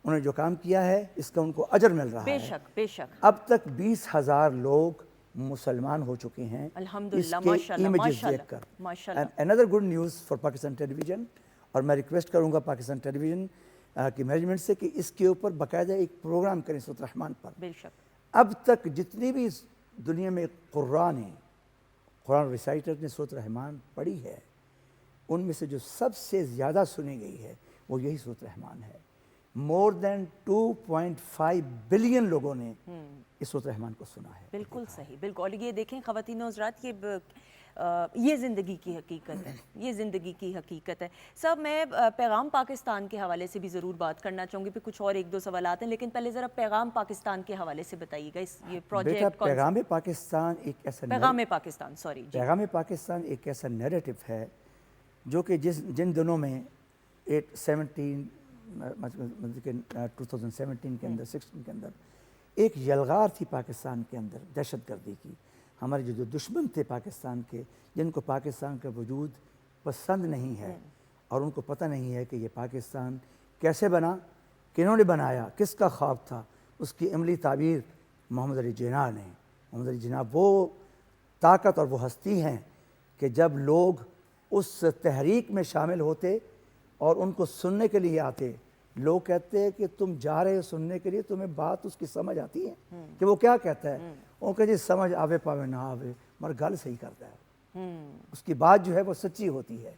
Speaker 7: انہوں نے جو کام کیا ہے اس کا ان کو اجر مل رہا ہے.
Speaker 2: بے شک بے شک.
Speaker 7: اب تک 20,000 لوگ مسلمان ہو چکے ہیں
Speaker 2: الحمدللہ.
Speaker 7: اس کے
Speaker 2: ماشاءاللہ
Speaker 7: images
Speaker 2: ماشاءاللہ
Speaker 7: دیکھ کر.
Speaker 2: ماشاءاللہ.
Speaker 7: another good news for Pakistan television, اور میں ریکویسٹ کروں گا پاکستان ٹیلی ویژن کی مینجمنٹ سے کہ اس کے اوپر باقاعدہ ایک پروگرام کریں سورۃ الرحمن پر.
Speaker 2: بے شک.
Speaker 7: اب تک جتنی بھی اس دنیا میں قرآن ریسائٹر نے سورۃ الرحمن پڑھی ہے, ان میں سے جو سب سے زیادہ سنی گئی ہے وہ یہی سورۃ الرحمن ہے. مور دین 2.5 بلین لوگوں نے اس سورۃ الرحمن کو سنا ہے.
Speaker 2: بالکل صحیح, بالکل. اور یہ دیکھیں خواتین و حضرات, یہ زندگی کی حقیقت ہے, یہ زندگی کی حقیقت ہے. سب میں پیغام پاکستان کے حوالے سے بھی ضرور بات کرنا چاہوں گی, پھر کچھ اور ایک دو سوالات ہیں, لیکن پہلے ذرا پیغام پاکستان کے حوالے سے بتائیے گا. یہ
Speaker 7: بیٹا
Speaker 2: پروجیکٹ
Speaker 7: پیغام پاکستان ایک ایسا
Speaker 2: پیغام پاکستان
Speaker 7: پیغام پاکستان ایک ایسا نیریٹو ہے جو کہ جن دنوں میں 2017 کے اندر 16 کے اندر ایک یلغار تھی پاکستان کے اندر دہشت گردی کی. ہمارے جو دشمن تھے پاکستان کے, جن کو پاکستان کا وجود پسند نہیں ہے اور ان کو پتہ نہیں ہے کہ یہ پاکستان کیسے بنا, کنہوں نے بنایا, کس کا خواب تھا, اس کی عملی تعبیر محمد علی جناح نے. محمد علی جناح وہ طاقت اور وہ ہستی ہیں کہ جب لوگ اس تحریک میں شامل ہوتے اور ان کو سننے کے لیے آتے, لوگ کہتے ہیں کہ تم جا رہے ہو سننے کے لیے, تمہیں بات اس کی سمجھ آتی ہے کہ وہ کیا کہتا ہے. وہ کہ جی سمجھ آوے پاوے نہ آوے مگر گل صحیح کرتا ہے, اس کی بات جو ہے وہ سچی ہوتی ہے.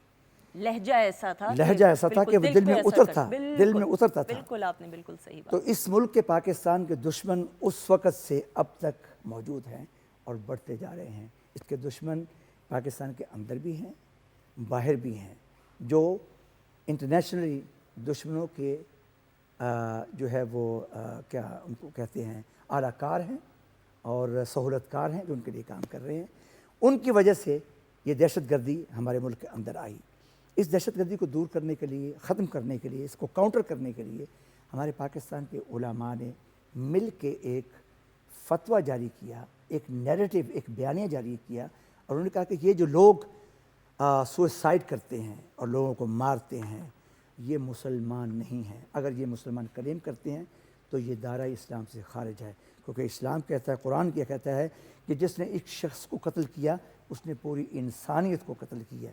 Speaker 2: لہجہ ایسا تھا
Speaker 7: کہ وہ دل میں اترتا, دل میں اترتا تھا.
Speaker 2: بالکل, آپ نے بالکل صحیح بات.
Speaker 7: تو اس ملک کے پاکستان کے دشمن اس وقت سے اب تک موجود ہیں اور بڑھتے جا رہے ہیں. اس کے دشمن پاکستان کے اندر بھی ہیں, باہر بھی ہیں, جو انٹرنیشنلی دشمنوں کے جو ہے وہ کیا ان کو کہتے ہیں اعلیٰ کار ہیں اور سہولت کار ہیں جو ان کے لیے کام کر رہے ہیں. ان کی وجہ سے یہ دہشت گردی ہمارے ملک کے اندر آئی. اس دہشت گردی کو دور کرنے کے لیے, ختم کرنے کے لیے, اس کو کاؤنٹر کرنے کے لیے ہمارے پاکستان کے علماء نے مل کے ایک فتویٰ جاری کیا, ایک نیریٹو, ایک بیانیہ جاری کیا, اور انہوں نے کہا کہ یہ جو لوگ سوئسائڈ کرتے ہیں اور لوگوں کو مارتے ہیں یہ مسلمان نہیں ہیں. اگر یہ مسلمان کلیم کرتے ہیں تو یہ دائرہ اسلام سے خارج ہے, کیونکہ اسلام کہتا ہے, قرآن کیا کہتا ہے کہ جس نے ایک شخص کو قتل کیا اس نے پوری انسانیت کو قتل کیا.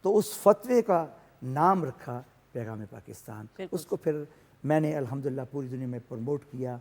Speaker 7: تو اس فتوے کا نام رکھا پیغام پاکستان. اس کو پھر میں نے الحمدللہ پوری دنیا میں پروموٹ کیا,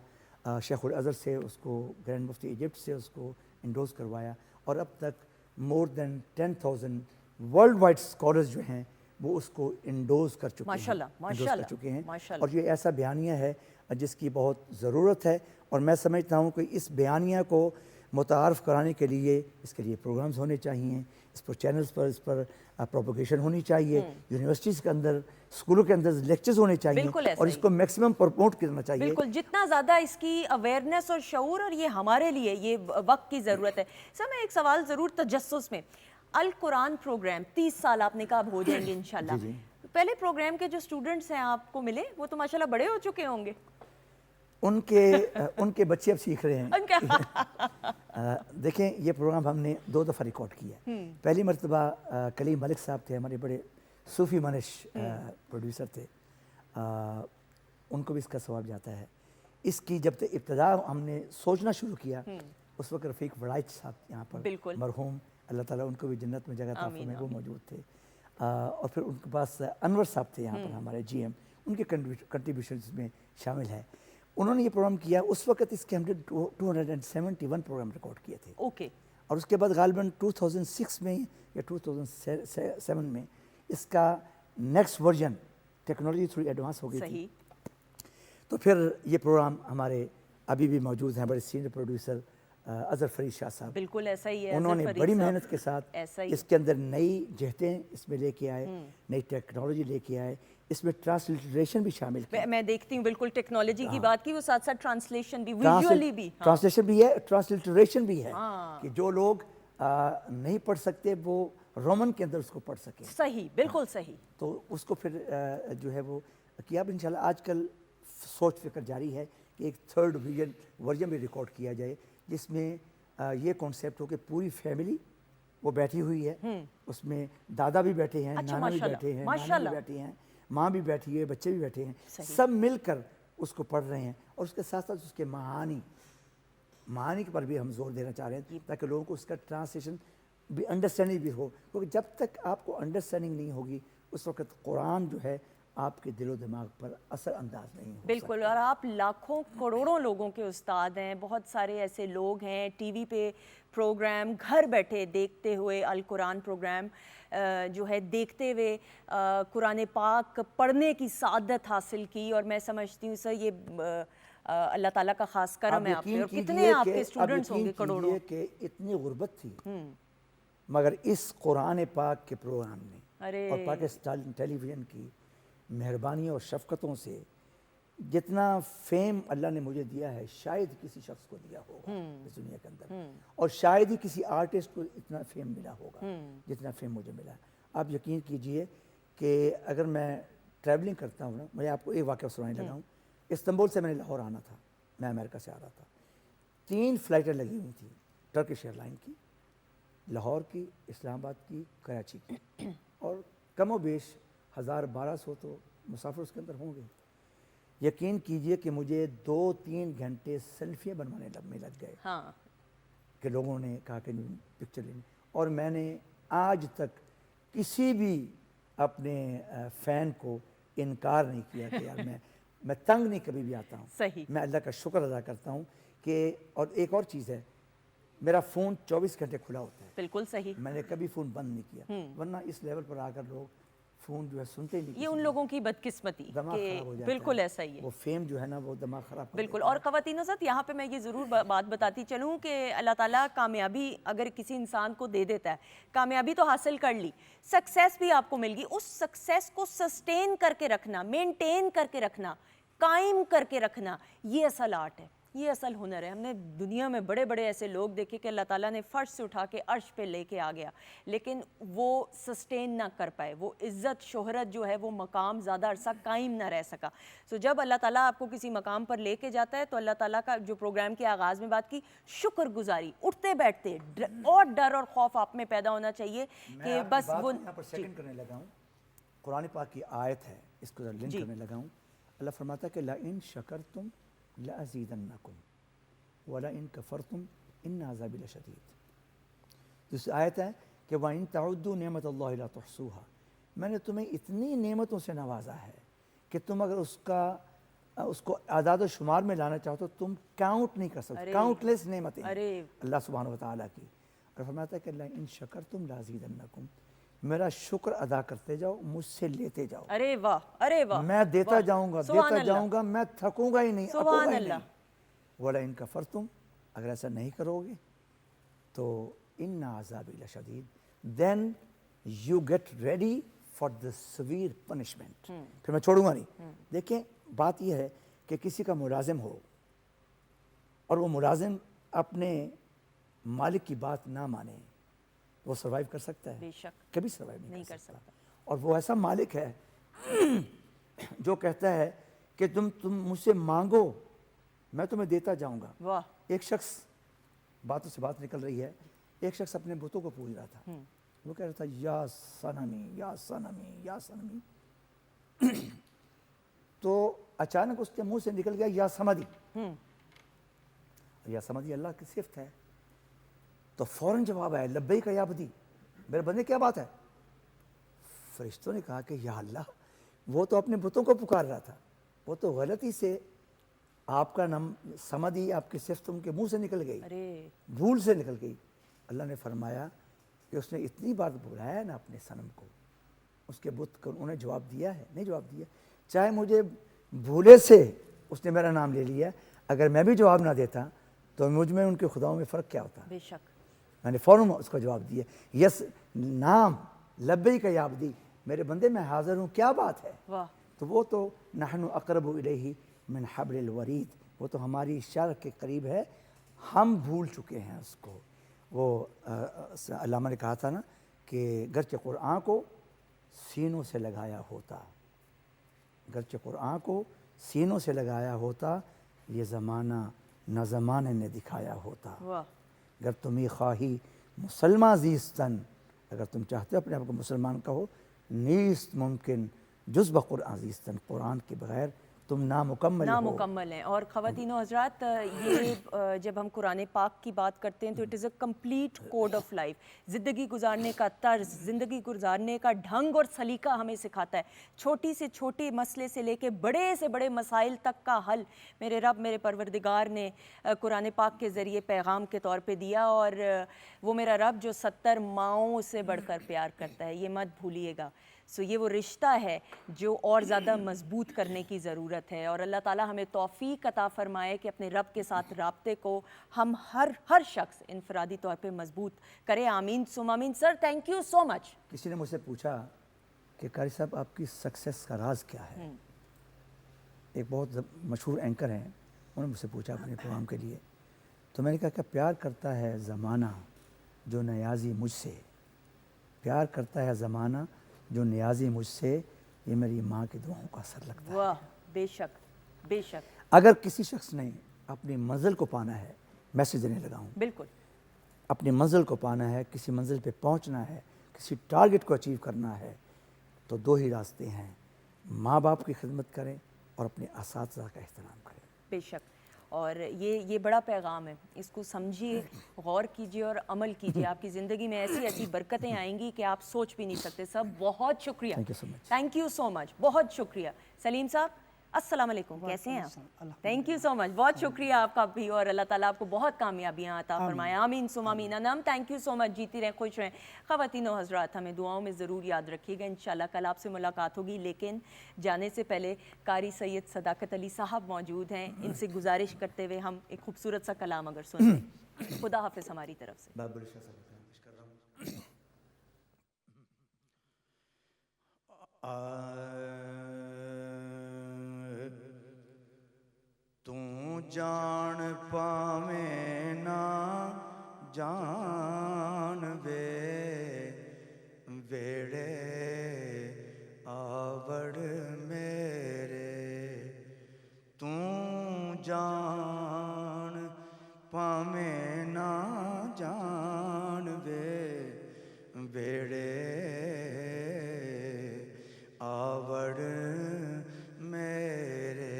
Speaker 7: شیخ الازہر سے اس کو, گرینڈ مفتی ایجپٹ سے اس کو انڈوز کروایا, اور اب تک مور دین 10,000 ورلڈ وائڈ اسکالرز جو ہیں وہ اس کو انڈوز کر چکے ہیں. اور یہ ایسا بیانیہ ہے جس کی بہت ضرورت ہے, اور میں سمجھتا ہوں کہ اس بیانیہ کو متعارف کرانے کے لیے اس کے لیے پروگرامز ہونے چاہیے, اس پر چینلز پر اس پر پروپیگیشن ہونی چاہیے, یونیورسٹیز کے اندر, اسکولوں کے اندر لیکچرز ہونے چاہیے, اور اس کو میکسیمم پروموٹ کرنا چاہیے.
Speaker 2: بالکل, جتنا زیادہ اس کی اویئرنیس اور شعور, اور یہ ہمارے لیے یہ وقت کی ضرورت ہے. سر میں ایک سوال ضرور تجسس میں, القرآن پروگرام 30 سال آپ نے کہا اب ہو جائیں گے انشاءاللہ. پہلے پروگرام کے جو اسٹوڈنٹس ہیں آپ کو ملے, وہ تو ماشاءاللہ بڑے ہو چکے ہوں گے.
Speaker 7: ان کے بچے اب سیکھ رہے ہیں. دیکھیں یہ پروگرام ہم نے 2 دفعہ ریکارڈ کیا. پہلی مرتبہ کلیم ملک صاحب تھے, ہمارے بڑے صوفی منش پروڈیوسر تھے, ان کو بھی اس کا ثواب جاتا ہے. اس کی جب ابتدا ہم نے سوچنا شروع کیا, اس وقت رفیق وڑائچ صاحب یہاں پر مرحوم, اللہ تعالیٰ ان کو بھی جنت میں جگہ عطا فرمائے, وہ موجود تھے. اور پھر ان کے پاس انور صاحب تھے یہاں پر, ہمارے جی ایم, ان کے کنٹریبیوشنز میں شامل ہیں. انہوں نے یہ پروگرام کیا. اس وقت اس کے ہم نے 271 پروگرام ریکارڈ کیے تھے.
Speaker 2: اوکے.
Speaker 7: اور اس کے بعد غالباً 2006 میں یا 2007 میں اس کا نیکسٹ ورژن ٹیکنالوجی تھوڑی ایڈوانس ہو گئی تھی. تو پھر یہ پروگرام ہمارے ابھی بھی موجود ہیں, بڑے سینئر پروڈیوسر اظہر فرید شاہ صاحب،
Speaker 2: بالکل ایسا ہی ہے،
Speaker 7: انہوں نے
Speaker 2: اظہر فرید
Speaker 7: بڑی
Speaker 2: صاحب
Speaker 7: محنت کے ساتھ
Speaker 2: ایسا ہی
Speaker 7: اس کے اندر نئی جہتیں اس میں لے کے آئے، نئی ٹیکنالوجی لے کے آئے، اس میں ٹرانسلیٹریشن بھی شامل کی،
Speaker 2: میں دیکھتی ہوں بالکل ٹیکنالوجی کی بات کی، وہ ساتھ ساتھ ٹرانسلیشن بھی، ویژولی بھی.
Speaker 7: ٹرانسلیشن بھی ہے، ٹرانسلیٹریشن بھی ہے کہ جو لوگ نہیں پڑھ سکتے وہ رومن کے اندر اس کو پڑھ سکیں.
Speaker 2: صحیح، بالکل صحیح.
Speaker 7: تو اس کو پھر جو ہے وہ کیا. اب انشاءاللہ آج کل سوچ فکر جاری ہے کہ ایک تھرڈ ورژن بھی ریکارڈ کیا جائے جس میں یہ کانسیپٹ ہو کہ پوری فیملی وہ بیٹھی ہوئی ہے، اس میں دادا بھی بیٹھے ہیں، نانا بھی بیٹھے ہیں، نانا بھی بیٹھی ہیں، ماں بھی بیٹھی ہے، بچے بھی بیٹھے ہیں، سب مل کر اس کو پڑھ رہے ہیں، اور اس کے ساتھ ساتھ اس کے معانی پر بھی ہم زور دینا چاہ رہے ہیں تاکہ لوگوں کو اس کا ٹرانسلیشن بھی انڈرسٹینڈنگ بھی ہو، کیونکہ جب تک آپ کو انڈرسٹینڈنگ نہیں ہوگی اس وقت قرآن جو ہے آپ کے دل و دماغ پر اثر انداز نہیں ہو.
Speaker 2: بالکل. اور آپ لاکھوں کروڑوں لوگوں کے استاد ہیں، بہت سارے ایسے لوگ ہیں ٹی وی پہ پروگرام گھر بیٹھے دیکھتے ہوئے، القرآن پروگرام جو ہے دیکھتے ہوئے قرآن پاک پڑھنے کی سعادت حاصل کی. اور میں سمجھتی ہوں سر یہ اللہ تعالیٰ کا خاص کرم ہے آپ پہ. اور کتنے آپ کے اسٹوڈنٹس ہوں گے؟ کروڑوں.
Speaker 7: کہ اتنی غربت تھی مگر اس قرآن پاک کے پروگرام نے اور پاکستان ٹیلی ویژن کی مہربانی اور شفقتوں سے جتنا فیم اللہ نے مجھے دیا ہے شاید کسی شخص کو دیا ہوگا اس دنیا کے اندر، اور شاید ہی کسی آرٹسٹ کو اتنا فیم ملا ہوگا جتنا فیم مجھے ملا. آپ یقین کیجئے کہ اگر میں ٹریولنگ کرتا ہوں نا، میں آپ کو ایک واقعہ سنانے لگا ہوں. استنبول سے میں نے لاہور آنا تھا، میں امریکہ سے آ رہا تھا، 3 فلائٹیں لگی ہوئی تھیں ٹرکش ایئر لائن کی، لاہور کی، اسلام آباد کی، کراچی کی، اور کم و بیش 1000-1200 تو مسافر اس کے اندر ہوں گے. یقین کیجئے کہ مجھے 2-3 گھنٹے سیلفیاں بنوانے میں لگ گئے کہ لوگوں نے کہا کہ پکچر لینی، اور میں نے آج تک کسی بھی اپنے فین کو انکار نہیں کیا کہ یار میں تنگ نہیں کبھی بھی آتا ہوں.
Speaker 2: صحیح.
Speaker 7: میں اللہ کا شکر ادا کرتا ہوں کہ. اور ایک اور چیز ہے، میرا فون 24 گھنٹے کھلا ہوتا ہے.
Speaker 2: بالکل صحیح.
Speaker 7: میں نے کبھی فون بند نہیں کیا، ورنہ اس لیول پر آ کر لوگ فون جو ہے سنتے نہیں.
Speaker 2: یہ ان لوگوں کی بدقسمتی کہ بالکل ایسا ہی ہے.
Speaker 7: وہ فیم جو ہے نا وہ دماغ خراب کر
Speaker 2: بالکل. اور خواتین حضرات یہاں پہ میں یہ ضرور بات بتاتی چلوں کہ اللہ تعالیٰ کامیابی اگر کسی انسان کو دے دیتا ہے، کامیابی تو حاصل کر لی، سکسیس بھی آپ کو مل گئی، اس سکسیس کو سسٹین کر کے رکھنا، مینٹین کر کے رکھنا، قائم کر کے رکھنا، یہ اصل آرٹ ہے، یہ اصل ہنر ہے. ہم نے دنیا میں بڑے بڑے ایسے لوگ دیکھے کہ اللہ تعالیٰ نے فرش سے اٹھا کے عرش پہ لے کے آ گیا، لیکن وہ سسٹین نہ کر پائے، وہ عزت شہرت جو ہے وہ مقام زیادہ عرصہ قائم نہ رہ سکا. سو جب اللہ تعالیٰ آپ کو کسی مقام پر لے کے جاتا ہے تو اللہ تعالیٰ کا جو پروگرام کے آغاز میں بات کی، شکر گزاری، اٹھتے بیٹھتے اور ڈر اور خوف آپ میں پیدا ہونا چاہیے کہ بس وہ.
Speaker 7: یہاں پر سیکنڈ کرنے لگا ہوں، قرآن پاک کی آیت ہے، اس کو لنک کرنے لگا ہوں. اللہ فرماتا ہے کہ لَإِن شَكَرْتُمْ لَأَزِيدَنَّكُمْ وَلَإِن كَفَرْتُمْ إِنَّ عَذَابِي لَشَدِيدٌ. دوسری آیت ہے کہ وَإِن تَعُدُّوا نِعْمَتَ اللَّهِ لَا تُحْصُوهَا. میں نے تمہیں اتنی نعمتوں سے نوازا ہے کہ تم اگر اس کو اعداد و شمار میں لانا چاہو تو تم کاؤنٹ نہیں کر سکتے. کاؤنٹ لیس نعمتیں اللہ سبحانہ وتعالیٰ کی. اور فرماتا ہے کہ لَإِن شَكَرْتُمْ لَأَزِيدَنَّكُمْ. میرا شکر ادا کرتے جاؤ، مجھ سے لیتے جاؤ.
Speaker 2: ارے واہ، ارے واہ.
Speaker 7: میں دیتا جاؤں گا، میں تھکوں گا ہی نہیں،
Speaker 2: سبحان اللہ.
Speaker 7: وَلَئِن كَفَرْتُمْ. اگر ایسا نہیں کرو گے تو إِنَّ عَذَابِي لَشَدِيدٌ. Then you get ready for the severe punishment. پھر میں چھوڑوں گا نہیں. دیکھیں بات یہ ہے کہ کسی کا ملازم ہو اور وہ ملازم اپنے مالک کی بات نہ مانے، وہ سروائیو کر سکتا ہے؟
Speaker 2: بے شک
Speaker 7: کبھی سروائیو نہیں کر سکتا. اور وہ ایسا مالک ہے جو کہتا ہے کہ تم مجھ سے مانگو، میں تمہیں دیتا جاؤں گا.
Speaker 2: واہ.
Speaker 7: ایک شخص، باتوں سے بات نکل رہی ہے، ایک شخص اپنے بتوں کو پوج رہا تھا. وہ کہہ رہا تھا یا صنمی یا صنمی یا صنمی. تو اچانک اس کے منہ سے نکل گیا یا سمدی. یا سمدی اللہ کی صفت ہے. تو فوراً جواب آیا لبیک یا عبدی، میرے بندے کیا بات ہے؟ فرشتوں نے کہا کہ یا اللہ، وہ تو اپنے بتوں کو پکار رہا تھا، وہ تو غلطی سے آپ کا نام سمدی، آپ کی صفت ان کے منہ سے نکل گئی، بھول سے نکل گئی. اللہ نے فرمایا کہ اس نے اتنی بار بلایا نا اپنے صنم کو، اس کے بت کو انہوں نے جواب دیا ہے؟ نہیں جواب دیا. چاہے مجھے بھولے سے اس نے میرا نام لے لیا، اگر میں بھی جواب نہ دیتا تو مجھ میں ان کے خداؤں میں فرق کیا ہوتا ہے؟
Speaker 2: بے شک.
Speaker 7: میں نے فوراً اس کا جواب دیا یس نام لبیک یا عبدی میرے بندے میں حاضر ہوں کیا بات ہے.
Speaker 2: واہ.
Speaker 7: تو وہ تو نحن اقرب الیہ من حبل الورید وہ تو ہماری شرح کے قریب ہے ہم بھول چکے ہیں اس کو. وہ علامہ نے کہا تھا نا کہ گرچہ قرآن کو سینوں سے لگایا ہوتا گرچہ قرآن کو سینوں سے لگایا ہوتا یہ زمانہ نہ زمانے نے دکھایا ہوتا.
Speaker 2: واہ.
Speaker 7: اگر تمہیں خواہی مسلمان زیستن اگر تم چاہتے ہو اپنے آپ کو مسلمان کہو نیست ممکن جز بقرآن زیستن قرآن کے بغیر تم نامکمل ہو.
Speaker 2: نامکمل ہیں. اور خواتین و حضرات یہ جب ہم قرآن پاک کی بات کرتے ہیں تو it is a complete code of life. زندگی گزارنے کا طرز زندگی گزارنے کا ڈھنگ اور سلیقہ ہمیں سکھاتا ہے. چھوٹی سے چھوٹے مسئلے سے لے کے بڑے سے بڑے مسائل تک کا حل میرے رب میرے پروردگار نے قرآن پاک کے ذریعے پیغام کے طور پہ دیا. اور وہ میرا رب جو 70 ماؤں سے بڑھ کر پیار کرتا ہے یہ مت بھولیے گا. سو یہ وہ رشتہ ہے جو اور زیادہ مضبوط کرنے کی ضرورت ہے. اور اللہ تعالیٰ ہمیں توفیق عطا فرمائے کہ اپنے رب کے ساتھ رابطے کو ہم ہر شخص انفرادی طور پہ مضبوط کرے. آمین ثم آمین. سر تھینک یو سو مچ.
Speaker 7: کسی نے مجھ سے پوچھا کہ قاری صاحب آپ کی سکسیس کا راز کیا ہے. ایک بہت مشہور اینکر ہیں انہوں نے مجھ سے پوچھا اپنے پروگرام کے لیے تو میں نے کہا کہ پیار کرتا ہے زمانہ جو نیازی مجھ سے پیار کرتا ہے زمانہ جو نیازی مجھ سے یہ میری ماں کی دعاؤں کا اثر لگتا ہے.
Speaker 2: واہ. بے شک بے شک.
Speaker 7: اگر کسی شخص نے اپنی منزل کو پانا ہے میسیج دینے لگا ہوں
Speaker 2: بالکل
Speaker 7: اپنی منزل کو پانا ہے کسی منزل پہ پہنچنا ہے کسی ٹارگٹ کو اچیو کرنا ہے تو دو ہی راستے ہیں ماں باپ کی خدمت کریں اور اپنے اساتذہ کا احترام کریں.
Speaker 2: بے شک. اور یہ بڑا پیغام ہے. اس کو سمجھیے غور کیجیے اور عمل کیجیے. آپ کی زندگی میں ایسی ایسی برکتیں آئیں گی کہ آپ سوچ بھی نہیں سکتے. سب بہت شکریہ. تھینک یو سو مچ. بہت شکریہ. سلیم صاحب السلام علیکم. کیسے ہیں آپ؟ تھینک یو سو مچ. بہت شکریہ آپ کا بھی. اور اللہ تعالیٰ آپ کو بہت کامیابیاں عطا فرمائے. آمین ثم آمین. انم تھینک یو سو مچ. جیتی رہیں خوش رہیں. خواتین و حضرات ہمیں دعاؤں میں ضرور یاد رکھیے گا. انشاءاللہ کل آپ سے ملاقات ہوگی. لیکن جانے سے پہلے قاری سید صداقت علی صاحب موجود ہیں. ان سے گزارش کرتے ہوئے ہم ایک خوبصورت سا کلام اگر سنیں. خدا حافظ ہماری طرف سے.
Speaker 9: تو جان پاویں نہ جان وے ویڑے آوڑ میرے تو جان پاویں نہ جان وے ویڑے آوڑ میرے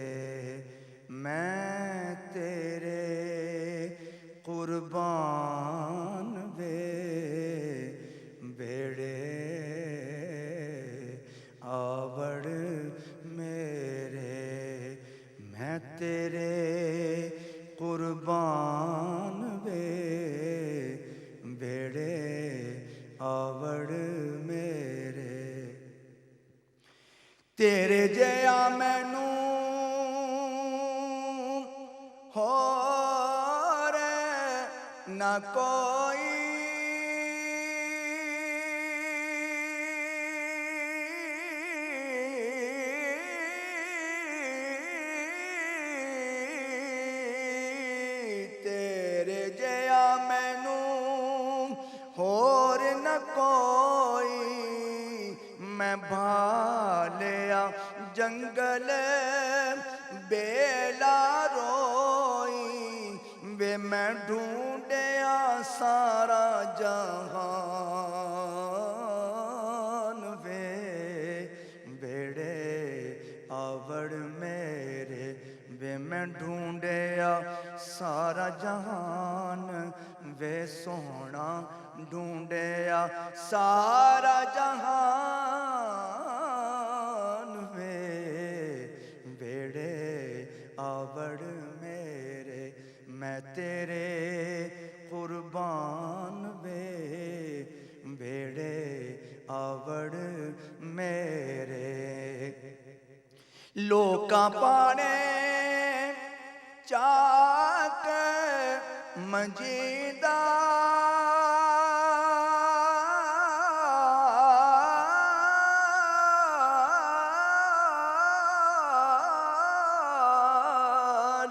Speaker 9: میں تیرے قربان وے بیڑے آوڑ میرے میں تیرے قربان وے بیڑے آوڑ میرے تیرے جیا مینوں ہور نہ کوئی تیرے جیا مینوں ہور نہ کوئی میں بھالیا جنگل بیلا روئی وے میں ڈھونڈیا سارا جہان وے بیڑے آوڑ میرے وے میں ڈھونڈیا سارا جہان وے سونا ڈھونڈیا سارا جہان آوڑ میرے میں تیرے قربان وے بیڑے آوڑ میرے لوکاں پانے چاک ਮੰਜੀਦਾ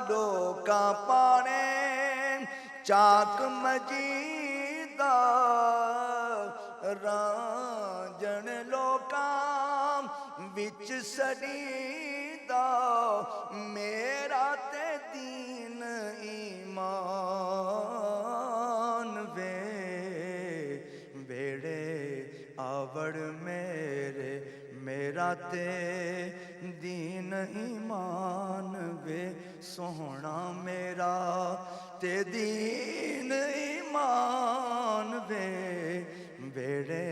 Speaker 9: ਲੋਕਾਂ ਪਾਣੇ ਚਾਕ ਮਜੀਦਾ ਰਾਂਝਣ ਲੋਕਾਂ ਵਿੱਚ ਸੜੀਦਾ ਮੇਰਾ ਤੇ ਦੀਨ ਈਮਾਨ ਵੇ ਵੇੜੇ ਆਵੜ ਮੇਰੇ ਮੇਰਾ ਤੇ ਦੀਨ ਈਮਾਨ ਵੇ ਸੋਹਣਾ ਮੇਰਾ ਤੇ ਦੀਨ ਈਮਾਨ ਵੇ ਵੇੜੇ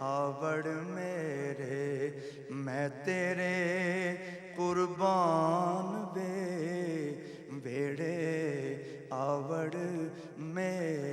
Speaker 9: ਆਵੜ ਮੇਰੇ ਮੈਂ ਤੇਰੇ ਕੁਰਬਾਨ ਵੇ ਵੇੜੇ ਆਵੜ ਮੇਰੇ